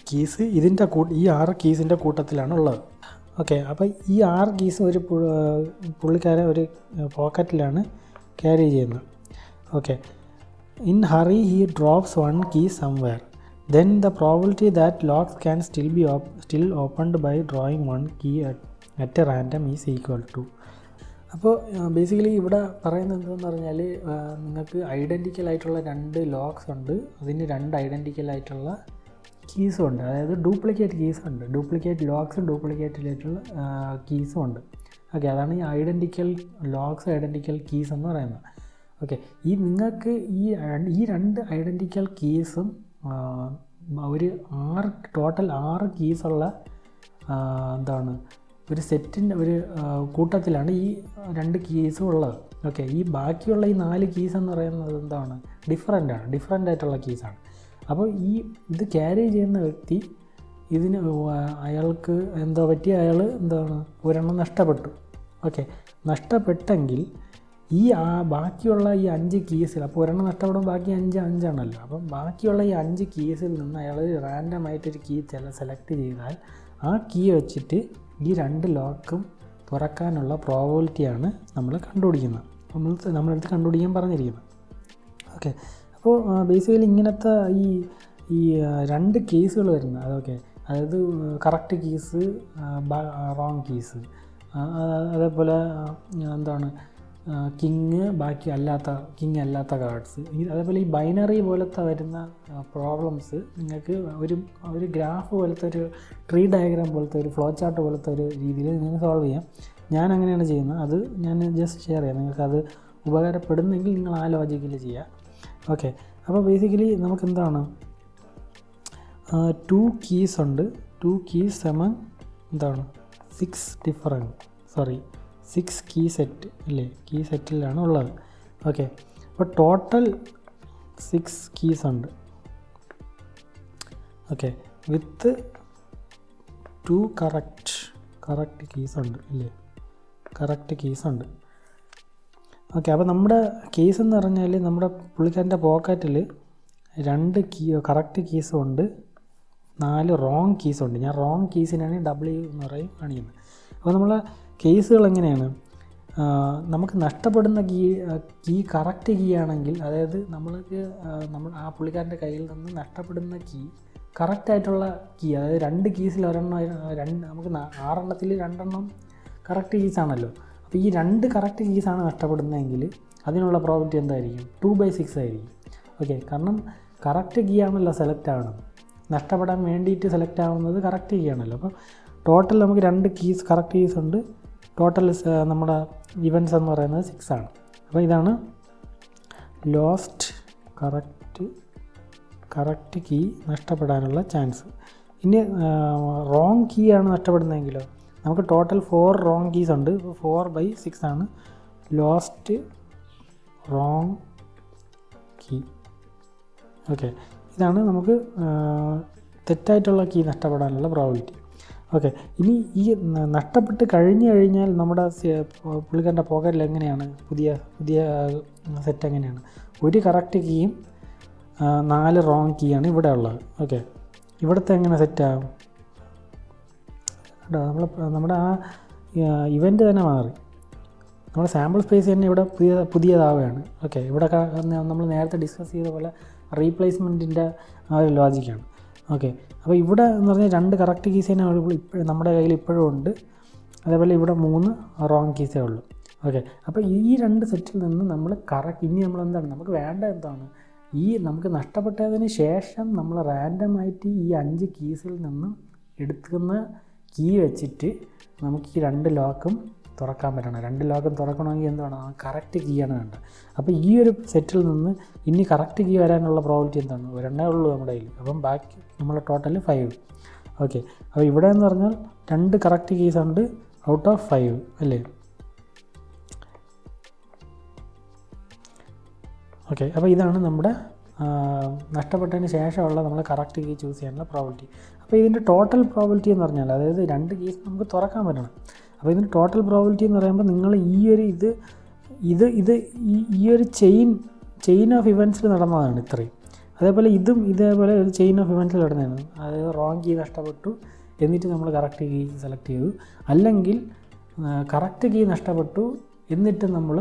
കീസ് ഇതിൻ്റെ ഈ 6 കീസിൻ്റെ കൂട്ടത്തിലാണ് ഉള്ളത്. ഓക്കെ, അപ്പോൾ ഈ 6 കീസ് ഒരു പുള്ളിക്കാരൻ ഒരു പോക്കറ്റിലാണ് ക്യാരി ചെയ്യുന്നത്. Okay, in hurry he drops 1 key somewhere. Then the probability that locks can still opened by drawing 1 key at a random is equal to. അപ്പോൾ ബേസിക്കലി ഇവിടെ പറയുന്നത് എന്താണെന്ന് പറഞ്ഞാൽ നിങ്ങൾക്ക് ഐഡൻറ്റിക്കൽ ആയിട്ടുള്ള 2 ലോക്സ് ഉണ്ട്, അതിന് 2 ഐഡൻറ്റിക്കൽ ആയിട്ടുള്ള കീസും ഉണ്ട്. അതായത് ഡ്യൂപ്ലിക്കേറ്റ് കീസ് ഉണ്ട്, ഡ്യൂപ്ലിക്കേറ്റ് ലോക്സും ഡ്യൂപ്ലിക്കേറ്റ് ആയിട്ടുള്ള കീസും ഉണ്ട്. ഓക്കെ, അതാണ് ഈ ഐഡൻറ്റിക്കൽ ലോക്സ് ഐഡൻറ്റിക്കൽ കീസ് എന്ന് പറയുന്നത്. ഓക്കെ, നിങ്ങൾക്ക് ഈ 2 ഐഡൻറ്റിക്കൽ കീസും ഒരു ടോട്ടൽ 6 കീസുള്ള എന്താണ് ഒരു സെറ്റിൻ്റെ ഒരു കൂട്ടത്തിലാണ് ഈ 2 കീസും ഉള്ളത്. ഓക്കെ, ഈ ബാക്കിയുള്ള ഈ 4 കീസ് എന്ന് പറയുന്നത് എന്താണ്, ഡിഫറൻ്റ് ആയിട്ടുള്ള കീസാണ്. അപ്പോൾ ഇത് ക്യാരി ചെയ്യുന്ന വ്യക്തി ഇതിന് അയാൾക്ക് എന്തോ പറ്റി, അയാൾ എന്താണ് ഒരെണ്ണം നഷ്ടപ്പെട്ടു. ഓക്കെ, നഷ്ടപ്പെട്ടെങ്കിൽ ബാക്കിയുള്ള ഈ 5 കീസിൽ, അപ്പോൾ ഒരെണ്ണം നഷ്ടപ്പെടുമ്പോൾ ബാക്കി 5 ആണല്ലോ. അപ്പം ബാക്കിയുള്ള ഈ 5 കീസിൽ നിന്ന് അയാൾ റാൻഡമായിട്ടൊരു കീ സെലക്ട് ചെയ്താൽ ആ കീ വെച്ചിട്ട് ഈ 2 ലോക്കും തുറക്കാനുള്ള പ്രോബബിലിറ്റിയാണ് നമ്മൾ കണ്ടുപിടിക്കുന്നത്, നമ്മളടുത്ത് കണ്ടുപിടിക്കാൻ പറഞ്ഞിരിക്കുന്നത്. ഓക്കെ, അപ്പോൾ ബേസിക്കലി ഇങ്ങനത്തെ ഈ 2 കേസുകൾ വരുന്നത് അതൊക്കെ, അതായത് കറക്റ്റ് കീസ്, റോങ് കീസ്, അതേപോലെ എന്താണ് കിങ് അല്ലാത്ത കാർഡ്സ്, അതേപോലെ ഈ ബൈനറി പോലത്തെ വരുന്ന പ്രോബ്ലംസ് നിങ്ങൾക്ക് ഒരു ഗ്രാഫ് പോലത്തെ, ഒരു ട്രീ ഡയഗ്രാം പോലത്തെ, ഒരു ഫ്ലോ ചാർട്ട് പോലത്തെ ഒരു രീതിയിൽ നിങ്ങൾക്ക് സോൾവ് ചെയ്യാം. ഞാൻ അങ്ങനെയാണ് ചെയ്യുന്നത്. അത് ഞാൻ ജസ്റ്റ് ഷെയർ ചെയ്യാം. നിങ്ങൾക്കത് ഉപകാരപ്പെടുന്നെങ്കിൽ നിങ്ങൾ ആ ലോജിക്കിൽ ചെയ്യുക. ഓക്കെ, അപ്പോൾ ബേസിക്കലി നമുക്ക് എന്താണ് 2 കീസ് ഉണ്ട്. 2 കീസ് സമം എന്താണ് 6 കീ സെറ്റ് അല്ലേ, കീ സെറ്റിലാണ് ഉള്ളത്. ഓക്കെ, അപ്പോൾ ടോട്ടൽ 6 കീസ് ഉണ്ട്. ഓക്കെ, വിത്ത് 2 കറക്റ്റ് കീസ് ഉണ്ട് അല്ലേ, കറക്റ്റ് കീസ് ഉണ്ട്. ഓക്കെ, അപ്പോൾ നമ്മുടെ കേസ് എന്ന് പറഞ്ഞാൽ നമ്മുടെ പുള്ളിക്കാരൻ്റെ പോക്കറ്റിൽ 2 കറക്റ്റ് കീസും ഉണ്ട്, 4 റോങ് കീസുണ്ട്. ഞാൻ റോങ് കീസിനാണ് W എന്ന് പറയും കാണിക്കുന്നത്. അപ്പോൾ നമ്മളെ കേസുകൾ എങ്ങനെയാണ്, നമുക്ക് നഷ്ടപ്പെടുന്ന കീ കറക്റ്റ് കീ ആണെങ്കിൽ, അതായത് നമ്മൾ ആ പുള്ളിക്കാരൻ്റെ കയ്യിൽ നിന്ന് നഷ്ടപ്പെടുന്ന കീ കറക്റ്റായിട്ടുള്ള കീ, അതായത് 2 കീസിൽ നമുക്ക് 6 എണ്ണത്തിൽ 2 എണ്ണം കറക്റ്റ് കീസാണല്ലോ. അപ്പോൾ ഈ 2 കറക്റ്റ് കീസാണ് നഷ്ടപ്പെടുന്നതെങ്കിൽ അതിനുള്ള പ്രോബബിലിറ്റി എന്തായിരിക്കും, 2/6 ആയിരിക്കും. ഓക്കെ, കാരണം കറക്റ്റ് കീ ആണല്ലോ സെലക്ട് ആവണം, നഷ്ടപ്പെടാൻ വേണ്ടിയിട്ട് സെലക്ട് ആവുന്നത് കറക്റ്റ് കീ ആണല്ലോ. അപ്പോൾ ടോട്ടൽ നമുക്ക് 2 കറക്റ്റ് കീസ് ഉണ്ട്. ടോട്ടൽ നമ്മുടെ ഇവൻറ്റ്സ് എന്ന് പറയുന്നത് 6 ആണ്. അപ്പോൾ ഇതാണ് ലോസ്റ്റ് കറക്റ്റ് കീ നഷ്ടപ്പെടാനുള്ള ചാൻസ്. ഇനി റോങ് കീ ആണ് നഷ്ടപ്പെടുന്നതെങ്കിലോ, നമുക്ക് ടോട്ടൽ 4 റോങ് കീസ് ഉണ്ട്. 4/6 ആണ് ലോസ്റ്റ് റോങ് കീ. ഓക്കെ, ഇതാണ് നമുക്ക് തെറ്റായിട്ടുള്ള കീ നഷ്ടപ്പെടാനുള്ള പ്രോബബിലിറ്റി. ഓക്കെ, ഇനി ഈ നഷ്ടപ്പെട്ട് കഴിഞ്ഞാൽ നമ്മുടെ പുള്ളിക്കാരൻ്റെ പോക്കറ്റിൽ എങ്ങനെയാണ് പുതിയ സെറ്റ് എങ്ങനെയാണ്, ഒരു കറക്റ്റ് കീയും 4 റോങ് കീയാണ് ഇവിടെ ഉള്ളത്. ഓക്കെ, ഇവിടുത്തെ എങ്ങനെ സെറ്റാകും, നമ്മുടെ ആ ഇവൻ്റ് തന്നെ മാറി, നമ്മുടെ സാമ്പിൾ സ്പേസ് തന്നെ ഇവിടെ പുതിയതാവുകയാണ്. ഓക്കെ, ഇവിടെ നമ്മൾ നേരത്തെ ഡിസ്കസ് ചെയ്ത പോലെ റീപ്ലേസ്മെൻറ്റിൻ്റെ ആ ഒരു ലോജിക്കാണ്. ഓക്കെ, അപ്പോൾ ഇവിടെ എന്ന് പറഞ്ഞാൽ 2 കറക്റ്റ് കീസ് തന്നെ നമ്മുടെ കയ്യിൽ ഇപ്പോഴും ഉണ്ട്. അതേപോലെ ഇവിടെ 3 റോങ് കീസേ ഉള്ളൂ. ഓക്കെ, അപ്പോൾ ഈ 2 സെറ്റിൽ നിന്ന് നമ്മൾ ഇനി നമ്മൾ എന്താണ് നമുക്ക് വേണ്ട എന്താണ്, നമുക്ക് നഷ്ടപ്പെട്ടതിന് ശേഷം നമ്മൾ റാൻഡമായിട്ട് ഈ 5 കീസിൽ നിന്നും എടുക്കുന്ന കീ വെച്ചിട്ട് നമുക്ക് ഈ 2 ലോക്കും തുറക്കാൻ പറ്റണം. 2 ലോക്കും തുറക്കണമെങ്കിൽ എന്താണ്, കറക്റ്റ് കീ ആണ് വേണ്ടത്. അപ്പോൾ ഈ ഒരു സെറ്റിൽ നിന്ന് ഇനി കറക്റ്റ് കീ വരാനുള്ള പ്രോബബിലിറ്റി എന്താണ്, ഒരെണ്ണേ ഉള്ളൂ നമ്മുടെ കയ്യിൽ. അപ്പം ബാക്കി നമ്മളെ ടോട്ടൽ 5. ഓക്കെ, അപ്പോൾ ഇവിടെ എന്ന് പറഞ്ഞാൽ 2 കറക്റ്റ് കീസ് ഉണ്ട് ഔട്ട് ഓഫ് 5 അല്ലേ. ഓക്കെ, അപ്പോൾ ഇതാണ് നമ്മുടെ നഷ്ടപ്പെട്ടതിന് ശേഷമുള്ള നമ്മൾ കറക്റ്റ് കീ ചൂസ് ചെയ്യാനുള്ള പ്രോബബിലിറ്റി. അപ്പോൾ ഇതിൻ്റെ ടോട്ടൽ പ്രോബബിലിറ്റി എന്ന് പറഞ്ഞാൽ, അതായത് 2 കീസ് നമുക്ക് തുറക്കാൻ പറ്റണം. അപ്പോൾ ഇതിൻ്റെ ടോട്ടൽ പ്രോബബിലിറ്റി എന്ന് പറയുമ്പോൾ നിങ്ങൾ ഈ ഒരു ചെയിൻ ഓഫ് ഇവൻറ്റ്സിൽ നടന്നതാണ് ഇത്രയും. അതേപോലെ ഇതേപോലെ ഒരു ചെയിൻ ഓഫ് ഇവൻറ്റ്സിൽ നടന്നതാണ്. അതായത് റോങ് കീ നഷ്ടപ്പെട്ടു, എന്നിട്ട് നമ്മൾ കറക്റ്റ് കീ സെലക്ട് ചെയ്തു, അല്ലെങ്കിൽ കറക്റ്റ് കീ നഷ്ടപ്പെട്ടു എന്നിട്ട് നമ്മൾ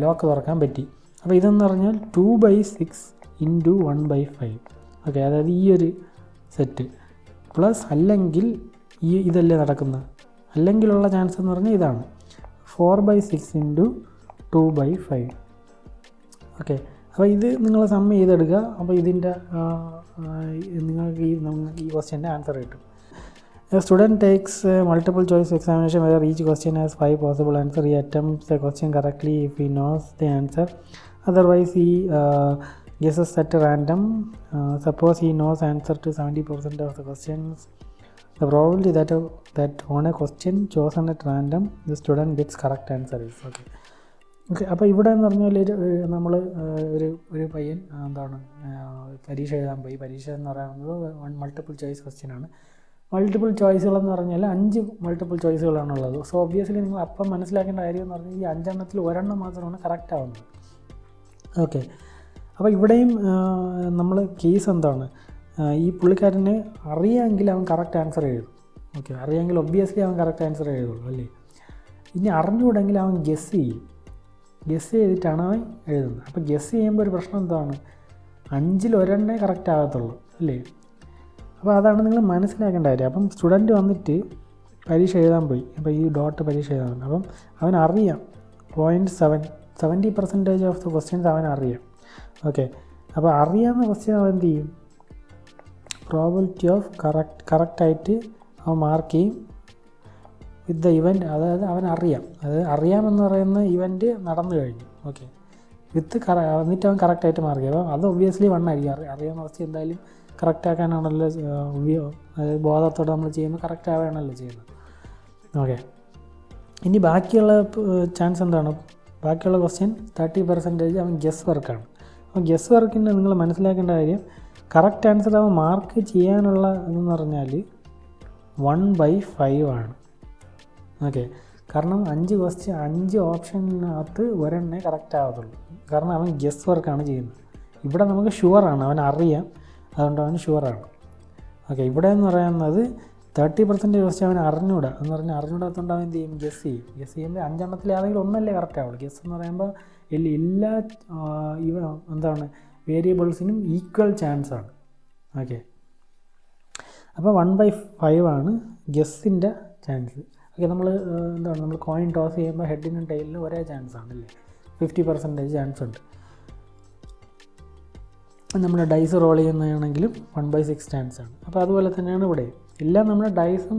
ലോക്ക് തുറക്കാൻ പറ്റി. അപ്പോൾ ഇതെന്ന് പറഞ്ഞാൽ 2/6 × 1/5. ഓക്കെ, അതായത് ഈ ഒരു സെറ്റ് പ്ലസ് അല്ലെങ്കിൽ ഇതല്ലേ നടക്കുന്നത്, അല്ലെങ്കിലുള്ള ചാൻസ് എന്ന് പറഞ്ഞാൽ ഇതാണ് 4/6 × 2/5. ഓക്കെ, അപ്പോൾ ഇത് നിങ്ങൾ സമ്മ് ചെയ്തെടുക്കുക. അപ്പോൾ ഇതിൻ്റെ നിങ്ങൾക്ക് ഈ ക്വസ്റ്റ്യൻ്റെ ആൻസർ കിട്ടും. A student takes a multiple choice examination where each question has 5 possible answers. He attempts the question correctly if he knows the answer. Otherwise, he guesses at random. Suppose he knows answer to 70% of the questions. The probability that on a question chosen at random, the student gets correct answer is okay. Okay, അപ്പോൾ ഇവിടെ എന്ന് പറഞ്ഞാൽ നമ്മൾ ഒരു പയ്യൻ എന്താണ് പരീക്ഷ എഴുതാൻ പോയി. പരീക്ഷ എന്ന് പറയുന്നത് മൾട്ടിപ്പിൾ ചോയ്സ് ക്വസ്റ്റ്യൻ ആണ്. മൾട്ടിപ്പിൾ ചോയ്സുകളെന്ന് പറഞ്ഞാൽ 5 മൾട്ടിപ്പിൾ ചോയ്സുകളാണുള്ളത്. സോ ഒബ്വിയസ്ലി നിങ്ങൾ അപ്പം മനസ്സിലാക്കേണ്ട കാര്യം എന്ന് പറഞ്ഞാൽ ഈ 5 എണ്ണത്തിൽ ഒരെണ്ണം മാത്രമാണ് കറക്റ്റ് ആവുന്നത്. ഓക്കെ, അപ്പോൾ ഇവിടെയും നമ്മൾ കേസ് എന്താണ്, ഈ പുള്ളിക്കാരന് അറിയാമെങ്കിൽ അവൻ കറക്റ്റ് ആൻസർ എഴുതും. ഓക്കെ, അറിയാമെങ്കിൽ ഒബ്വിയസ്ലി അവൻ കറക്റ്റ് ആൻസർ എഴുതുള്ളൂ അല്ലേ. ഇനി അറിഞ്ഞുകൂടെങ്കിൽ അവൻ ഗെസ് ചെയ്യും. ഗെസ് ചെയ്തിട്ടാണ് അവൻ എഴുതുന്നത്. അപ്പോൾ ഗെസ് ചെയ്യുമ്പോൾ ഒരു പ്രശ്നം എന്താണ്, 5-ൽ ഒരെണ്ണേ കറക്റ്റ് ആകത്തുള്ളൂ അല്ലേ. അപ്പോൾ അതാണ് നിങ്ങൾ മനസ്സിലാക്കേണ്ട കാര്യം. അപ്പം സ്റ്റുഡൻറ്റ് വന്നിട്ട് പരീക്ഷ എഴുതാൻ പോയി. അപ്പോൾ ഈ ഡോട്ട് പരീക്ഷ എഴുതാൻ പോയി. അപ്പം അവൻ അറിയാം 70% ഓഫ് ദ ക്വസ്റ്റ്യൻസ് അവൻ അറിയാം. ഓക്കെ, അപ്പോൾ അറിയാവുന്ന ക്വസ്റ്റ്യൻ അവൻ എന്ത് ചെയ്യും, പ്രോബിലിറ്റി ഓഫ് കറക്റ്റായിട്ട് അവൻ മാർക്ക് ചെയ്യും വിത്ത് ദ ഇവൻറ്റ്. അതായത് അവൻ അറിയാം, അതായത് അറിയാമെന്ന് പറയുന്ന ഇവൻറ്റ് നടന്നു കഴിഞ്ഞു. ഓക്കെ, എന്നിട്ട് അവൻ കറക്റ്റായിട്ട് മാർക്ക് ചെയ്യും. അപ്പോൾ അത് ഒബ്വിയസ്ലി 1 ആയിരിക്കും. അറിയാവുന്ന ക്വസ്റ്റ്യൻ എന്തായാലും കറക്റ്റ് ആക്കാനാണല്ലോ, അതായത് ബോധത്തോടെ നമ്മൾ ചെയ്യുമ്പോൾ കറക്റ്റ് ആവുകയാണല്ലോ ചെയ്യുന്നത്. ഓക്കെ, ഇനി ബാക്കിയുള്ള ചാൻസ് എന്താണ്, ബാക്കിയുള്ള ക്വസ്റ്റ്യൻ 30% അവൻ ഗെസ് വർക്കാണ്. അപ്പോൾ ഗെസ് വർക്കിൻ്റെ നിങ്ങൾ മനസ്സിലാക്കേണ്ട കാര്യം, കറക്റ്റ് ആൻസർ അവൻ മാർക്ക് ചെയ്യാനുള്ള എന്ന് പറഞ്ഞാൽ 1/5 ആണ്. ഓക്കെ, കാരണം 5 ഓപ്ഷനകത്ത് ഒരെണ്ണേ കറക്റ്റ് ആവത്തുള്ളൂ. കാരണം അവൻ ഗെസ് വർക്കാണ് ചെയ്യുന്നത്. ഇവിടെ നമുക്ക് ഷുവറാണ്, അവൻ അറിയാം, അതുകൊണ്ട് അവൻ ഷുവറാണ്. ഓക്കെ, ഇവിടെ എന്ന് പറയുന്നത് 30% ക്വസ്റ്റ്യൻ അവൻ അറിഞ്ഞൂടാ എന്ന് പറഞ്ഞാൽ അറിഞ്ഞൂടാത്തതുകൊണ്ട് അവൻ എന്ത് ചെയ്യും, ഗെസ് ചെയ്യും. ഗെസ് ചെയ്യുമ്പോൾ 5 എണ്ണത്തിൽ ഏതെങ്കിലും ഒന്നല്ലേ കറക്റ്റ് ആവുള്ളൂ. ഗെസ് എന്ന് പറയുമ്പോൾ എല്ലാ എന്താണ് വേരിയബിൾസിനും ഈക്വൽ ചാൻസ് ആണ്. ഓക്കെ, അപ്പോൾ 1/5 ആണ് ഗെസ്സിൻ്റെ ചാൻസ്. ഓക്കെ, നമ്മൾ കോയിൻ ടോസ് ചെയ്യുമ്പോൾ ഹെഡിനും ടൈലിനും ഒരേ ചാൻസ് ആണല്ലേ, 50% ചാൻസ് ഉണ്ട്. നമ്മൾ ഡൈസ് റോൾ ചെയ്യുന്നതാണെങ്കിലും 1/6 ചാൻസ് ആണ്. അപ്പോൾ അതുപോലെ തന്നെയാണ് ഇവിടെ എല്ലാം നമ്മുടെ ഡൈസും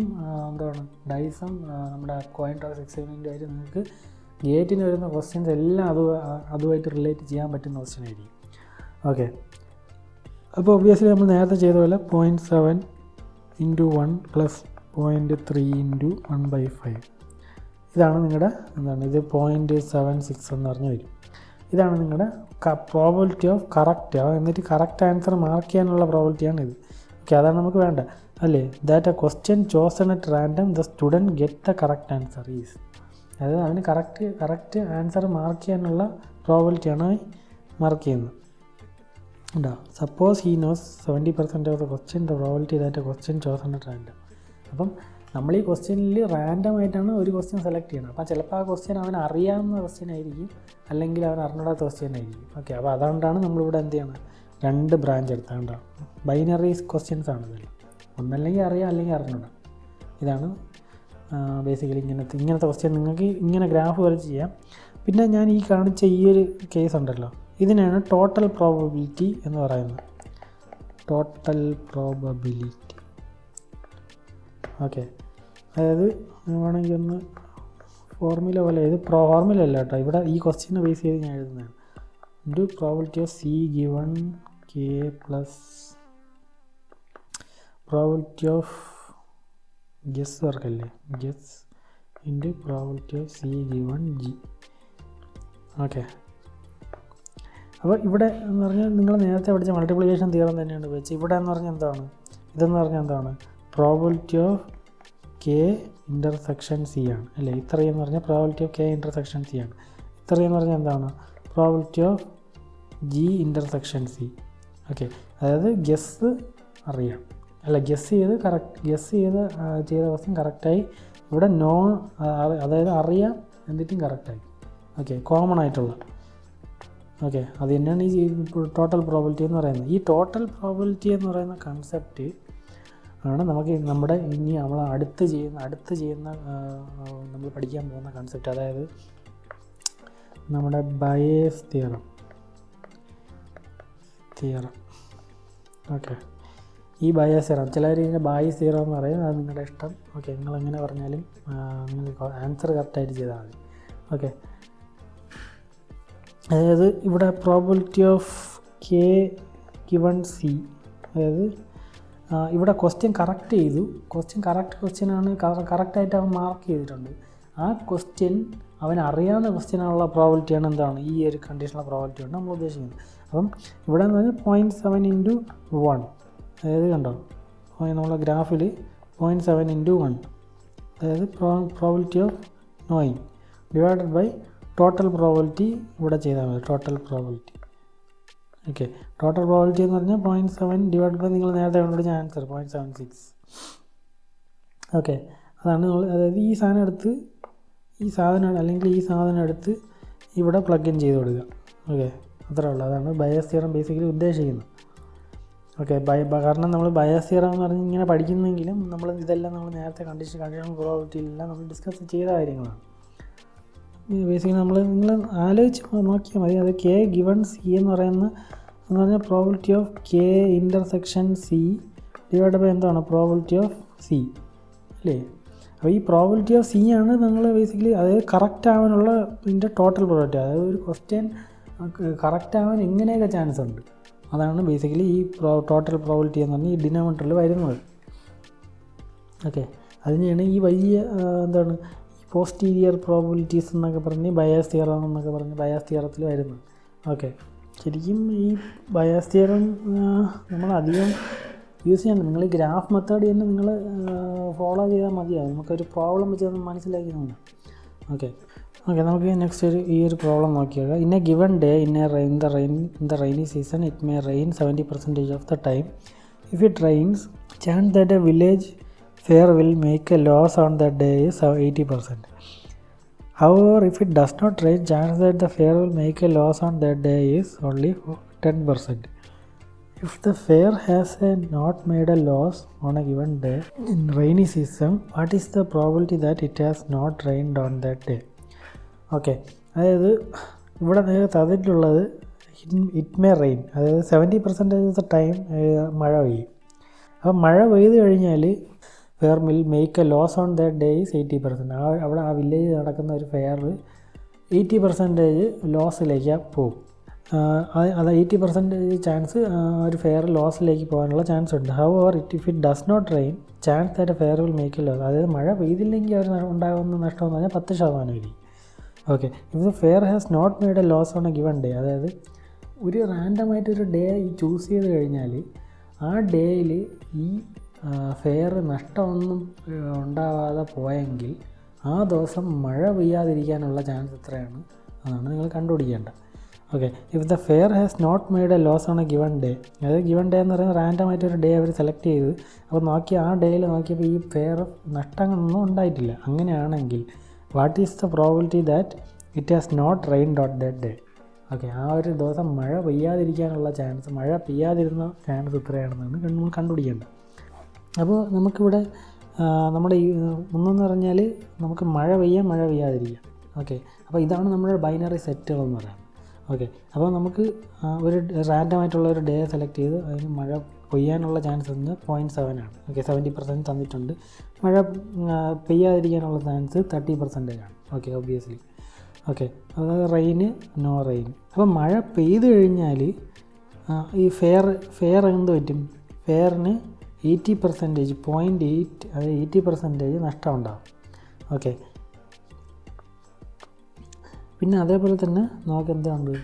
നമ്മുടെ കോയിൻ ടോസ് എക്സ്പെരിമെൻ്റ് ആയിട്ട് നിങ്ങൾക്ക് ഗേറ്റിന് വരുന്ന ക്വസ്റ്റ്യൻസ് എല്ലാം അതുമായിട്ട് റിലേറ്റ് ചെയ്യാൻ പറ്റുന്ന ക്വസ്റ്റ്യൻ ആയിരിക്കും. ഓക്കെ, അപ്പോൾ ഒബ്വിയസ്ലി നമ്മൾ നേരത്തെ ചെയ്ത പോലെ 0.7 × 1 + 0.3 × 1/5 ഇതാണ് നിങ്ങളുടെ ഇത് 0.76 എന്ന് പറഞ്ഞ് വരും. ഇതാണ് നിങ്ങളുടെ പ്രോബിലിറ്റി ഓഫ് കറക്റ്റ്. എന്നിട്ട് കറക്റ്റ് ആൻസർ മാർക്ക് ചെയ്യാനുള്ള പ്രോബിലിറ്റിയാണ് ഇത്. ഓക്കെ, അതാണ് നമുക്ക് വേണ്ട അല്ലേ. That A question chosen at random the student get the correct answer is. അതായത് അവന് കറക്റ്റ് ആൻസർ മാർക്ക് ചെയ്യാനുള്ള പ്രോബിലിറ്റിയാണ് മാർക്ക് ചെയ്യുന്നത്. ഉണ്ടോ, suppose he knows 70% of the question the probability that A question chosen at random. അപ്പം നമ്മൾ ഈ ക്വസ്റ്റ്യനിൽ റാൻഡമായിട്ടാണ് ഒരു ക്വസ്റ്റ്യൻ സെലക്ട് ചെയ്യുന്നത്. അപ്പോൾ ചിലപ്പോൾ ആ ക്വസ്റ്റ്യൻ അവൻ അറിയാവുന്ന ക്വസ്റ്റ്യൻ ആയിരിക്കും, അല്ലെങ്കിൽ അവൻ അറിഞ്ഞൂടാത്ത ക്വസ്റ്റ്യൻ ആയിരിക്കും. ഓക്കെ, അപ്പോൾ അതുകൊണ്ടാണ് നമ്മളിവിടെ എന്ത് ചെയ്യണം, 2 ബ്രാഞ്ച് എടുത്താണ്ടാവും. ബൈനറി ക്വസ്റ്റ്യൻസ് ആണ് ഇതെല്ലാം. ഒന്നല്ലെങ്കിൽ അറിയാം, അല്ലെങ്കിൽ അറിഞ്ഞൂടാ. ഇതാണ് ബേസിക്കലി ഇങ്ങനത്തെ ക്വസ്റ്റ്യൻ നിങ്ങൾക്ക് ഇങ്ങനെ ഗ്രാഫ് വരച്ച് ചെയ്യാം. പിന്നെ ഞാൻ ഈ കാണിച്ച ഈ ഒരു കേസ് ഉണ്ടല്ലോ, ഇതിനാണ് ടോട്ടൽ പ്രോബബിലിറ്റി എന്ന് പറയുന്നത്. Total probability. ഓക്കെ, അതായത് വേണമെങ്കിൽ ഒന്ന് ഫോർമുല പോലെ ഇത് ഫോർമുല അല്ല കേട്ടോ, ഇവിടെ ഈ ക്വസ്റ്റ്യനെ ബേസ് ചെയ്ത് ഞാൻ എഴുതുന്നതാണ്. Probability of C given K + probability of guess വർക്കല്ലേ, guess × probability of C given G. Okay, അപ്പോൾ ഇവിടെ എന്ന് പറഞ്ഞാൽ നിങ്ങൾ നേരത്തെ പഠിച്ച മൾട്ടിപ്ലിക്കേഷൻ തിയറം തന്നെയാണ് വെച്ച്. ഇവിടെ എന്ന് പറഞ്ഞാൽ എന്താണ്, ഇതെന്ന് പറഞ്ഞാൽ എന്താണ്, probability of K intersection C ആണ് അല്ലേ. ഇത്രയെന്ന് പറഞ്ഞാൽ probability of K intersection C ആണ്. ഇത്രയെന്ന് പറഞ്ഞാൽ എന്താണ്, probability of G intersection C. Okay, അതായത് ഗെസ് അറിയാം അല്ല, ഗെസ് ചെയ്ത ക്വസ്റ്റ്യൻ കറക്റ്റായി. ഇവിടെ അതായത് അറിയാം എന്നിട്ടും കറക്റ്റായി. ഓക്കെ, കോമൺ ആയിട്ടുള്ള. ഓക്കെ, അത് തന്നെയാണ് ഈ ടോട്ടൽ പ്രോബിലിറ്റി എന്ന് പറയുന്നത്. ഈ ടോട്ടൽ പ്രോബിലിറ്റി എന്ന് പറയുന്ന കൺസെപ്റ്റ് ആണ് നമുക്ക് നമ്മൾ അടുത്ത് ചെയ്യുന്ന നമ്മൾ പഠിക്കാൻ പോകുന്ന കൺസെപ്റ്റ്. അതായത് നമ്മുടെ ബയേസ് തിയറം. ഓക്കെ, ഈ ബയേസ് തിയറം ചിലർ ഇതിൻ്റെ ബയേസ് തിയറം എന്ന് പറയും. അത് നിങ്ങളുടെ ഇഷ്ടം. ഓക്കെ, നിങ്ങളെങ്ങനെ പറഞ്ഞാലും നിങ്ങൾക്ക് ആൻസർ കറക്റ്റായിട്ട് ചെയ്താൽ മതി. ഓക്കെ, അതായത് ഇവിടെ probability of K given C. അതായത് ഇവിടെ ക്വസ്റ്റ്യൻ കറക്റ്റ് ചെയ്തു, ക്വസ്റ്റ്യനാണ്, കറക്റ്റായിട്ട് അവൻ മാർക്ക് ചെയ്തിട്ടുണ്ട്. ആ ക്വസ്റ്റ്യൻ അവൻ അറിയാവുന്ന ക്വസ്റ്റ്യനുള്ള പ്രോബിലിറ്റിയാണ് എന്താണ് ഈ ഒരു കണ്ടീഷണൽ പ്രോബിലിറ്റിയാണ് നമ്മൾ ഉദ്ദേശിക്കുന്നത്. അപ്പം ഇവിടെ എന്ന് പറഞ്ഞാൽ 0.7 × 1, അതായത് കണ്ടോ നമ്മളെ ഗ്രാഫിൽ 0.7 × 1, അതായത് probability of knowing divided by total probability ഇവിടെ ചെയ്താൽ മതി. Total probability okay, total probability എന്ന് പറഞ്ഞാൽ 0.7 ഡിവൈഡ് ബൈ നിങ്ങൾ നേരത്തെ കണ്ടുപിടിച്ച ആൻസർ 0.76. ഓക്കെ, അതാണ് നിങ്ങൾ, അതായത് ഈ സാധനം എടുത്ത് ഈ സാധനം എടുത്ത് ഇവിടെ പ്ലഗ് ഇൻ ചെയ്ത് കൊടുക്കുക. ഓക്കെ, അത്രേ ഉള്ളൂ. അതാണ് ബയസ് തിയറം ബേസിക്കലി ഉദ്ദേശിക്കുന്നത്. ഓക്കെ, കാരണം നമ്മൾ ബയസ് തിയറം എന്ന് പറഞ്ഞ് ഇങ്ങനെ പഠിക്കുന്നെങ്കിലും ഇതെല്ലാം നമ്മൾ നേരത്തെ കണ്ടീഷണൽ പ്രോബിലിറ്റിയിലെല്ലാം നമ്മൾ ഡിസ്കസ് ചെയ്ത കാര്യങ്ങളാണ്. ബേസിക്കലി നിങ്ങൾ ആലോചിച്ച് നോക്കിയാൽ മതി. അത് കെ ഗിവൺ സി എന്ന് പറഞ്ഞാൽ probability of K intersection C divide by എന്താണ് പ്രോബിലിറ്റി ഓഫ് സി അല്ലേ. അപ്പോൾ ഈ പ്രോബിലിറ്റി ഓഫ് സി ആണ് നിങ്ങൾ ബേസിക്കലി അതായത് കറക്റ്റ് ആവാനുള്ള ഇതിൻ്റെ ടോട്ടൽ പ്രോബിലിറ്റി. അതായത് ഒരു ക്വസ്റ്റ്യൻ കറക്റ്റ് ആവാൻ എങ്ങനെയൊക്കെ ചാൻസ് ഉണ്ട്, അതാണ് ബേസിക്കലി ഈ ടോട്ടൽ പ്രോബിലിറ്റി എന്ന് പറഞ്ഞാൽ ഈ ഡിനോമിനേറ്ററിൽ വരുന്നത്. ഓക്കെ, അതിനെയാണ് ഈ വലിയ എന്താണ് പോസ്റ്റീരിയർ പ്രോബിലിറ്റീസ് എന്നൊക്കെ പറഞ്ഞ് ബയസ് തിയറം എന്നൊക്കെ പറഞ്ഞ് ബയസ് തിയറത്തിൽ വരുന്നത്. ഓക്കെ, ശരിക്കും ഈ ബയസ് തിയറം നമ്മൾ അധികം യൂസ് ചെയ്യണം. നിങ്ങൾ ഈ ഗ്രാഫ് മെത്തേഡ് തന്നെ നിങ്ങൾ ഫോളോ ചെയ്താൽ മതിയാവും. നമുക്കൊരു പ്രോബ്ലം വെച്ച് അത് മനസ്സിലാക്കി നോക്കാം. ഓക്കെ, നമുക്ക് നെക്സ്റ്റ് ഈ ഒരു പ്രോബ്ലം നോക്കിയാൽ in A given day in the rainy season it may rain 70% of the time. If it rains chance that A village fair will make a loss on that day is 80%. However, if it does not rain, chance that the fair will make a loss on that day is only 10%. If the fair has not made a loss on a given day in rainy season, what is the probability that it has not rained on that day? Okay, അതായത് ഇവിടെ തന്നിട്ടുള്ളത് it may rain, അതായത് 70% of the time മഴ പെയ്യും. അപ്പോൾ മഴ പെയ്ത് കഴിഞ്ഞാൽ fair will make a loss on that day is 80%. അവിടെ ആ വില്ലേജ് നടക്കുന്ന ഒരു ഫെയർ 80% ലോസിലേക്ക് പോകും. അത് 80% ചാൻസ് ഒരു ഫെയർ ലോസിലേക്ക് പോകാനുള്ള ചാൻസ് ഉണ്ട്. However if it does not rain chance that fair will make a loss, അതായത് മഴ പെയ്തില്ലെങ്കിൽ അവർ ഉണ്ടാകുന്ന നഷ്ടം എന്ന് പറഞ്ഞാൽ 10% ആയിരിക്കും. Okay, if the fair has not made a loss on a given day, അതായത് ഒരു റാൻഡമായിട്ടൊരു ഡേ ചൂസ് ചെയ്ത് കഴിഞ്ഞാൽ ആ ഡേയിൽ ഈ ഫെയർ നഷ്ടമൊന്നും ഉണ്ടാവാതെ പോയെങ്കിൽ ആ ദിവസം മഴ പെയ്യാതിരിക്കാനുള്ള ചാൻസ് എത്രയാണ്, അതാണ് നിങ്ങൾ കണ്ടുപിടിക്കേണ്ടത്. Okay, if the fair has not made a loss on a given day, അതായത് ഗിവൺ ഡേ എന്ന് പറയുന്നത് റാൻഡമായിട്ടൊരു ഡേ അവർ സെലക്ട് ചെയ്ത് അപ്പോൾ ആ ഡേയിൽ നോക്കിയപ്പോൾ ഈ ഫെയർ നഷ്ടങ്ങളൊന്നും ഉണ്ടായിട്ടില്ല. അങ്ങനെയാണെങ്കിൽ what is the probability that it has not rained on that day? Okay, ആ ഒരു ദിവസം മഴ പെയ്യാതിരിക്കാനുള്ള ചാൻസ്, മഴ പെയ്യാതിരുന്ന ചാൻസ് എത്രയാണെന്നാണ് നമ്മൾ കണ്ടുപിടിക്കേണ്ടത്. അപ്പോൾ നമുക്കിവിടെ നമ്മുടെ ഈ ഒന്നെന്ന് പറഞ്ഞാൽ നമുക്ക് മഴ പെയ്യാതിരിക്കാം. ഓക്കെ, അപ്പോൾ ഇതാണ് നമ്മുടെ ബൈനറി സെറ്റുകൾ എന്ന് പറയുന്നത്. ഓക്കെ, അപ്പോൾ നമുക്ക് ഒരു റാൻഡമായിട്ടുള്ള ഒരു ഡേ സെലക്ട് ചെയ്ത് അതിന് മഴ പെയ്യാനുള്ള ചാൻസ് എന്ന് 0.7 ആണ്. ഓക്കെ, 70% തന്നിട്ടുണ്ട്. മഴ പെയ്യാതിരിക്കാനുള്ള ചാൻസ് 30% ആണ്. Okay, obviously. ഓക്കെ, അതായത് റെയിന് നോ റെയിൻ. അപ്പോൾ മഴ പെയ്ത് കഴിഞ്ഞാൽ ഈ ഫെയർ എന്ത് പറ്റും? ഫെയറിന് 80%, 0.8, അതായത് 80% നഷ്ടം ഉണ്ടാകും. ഓക്കെ, പിന്നെ അതേപോലെ തന്നെ നമുക്ക് എന്താണ്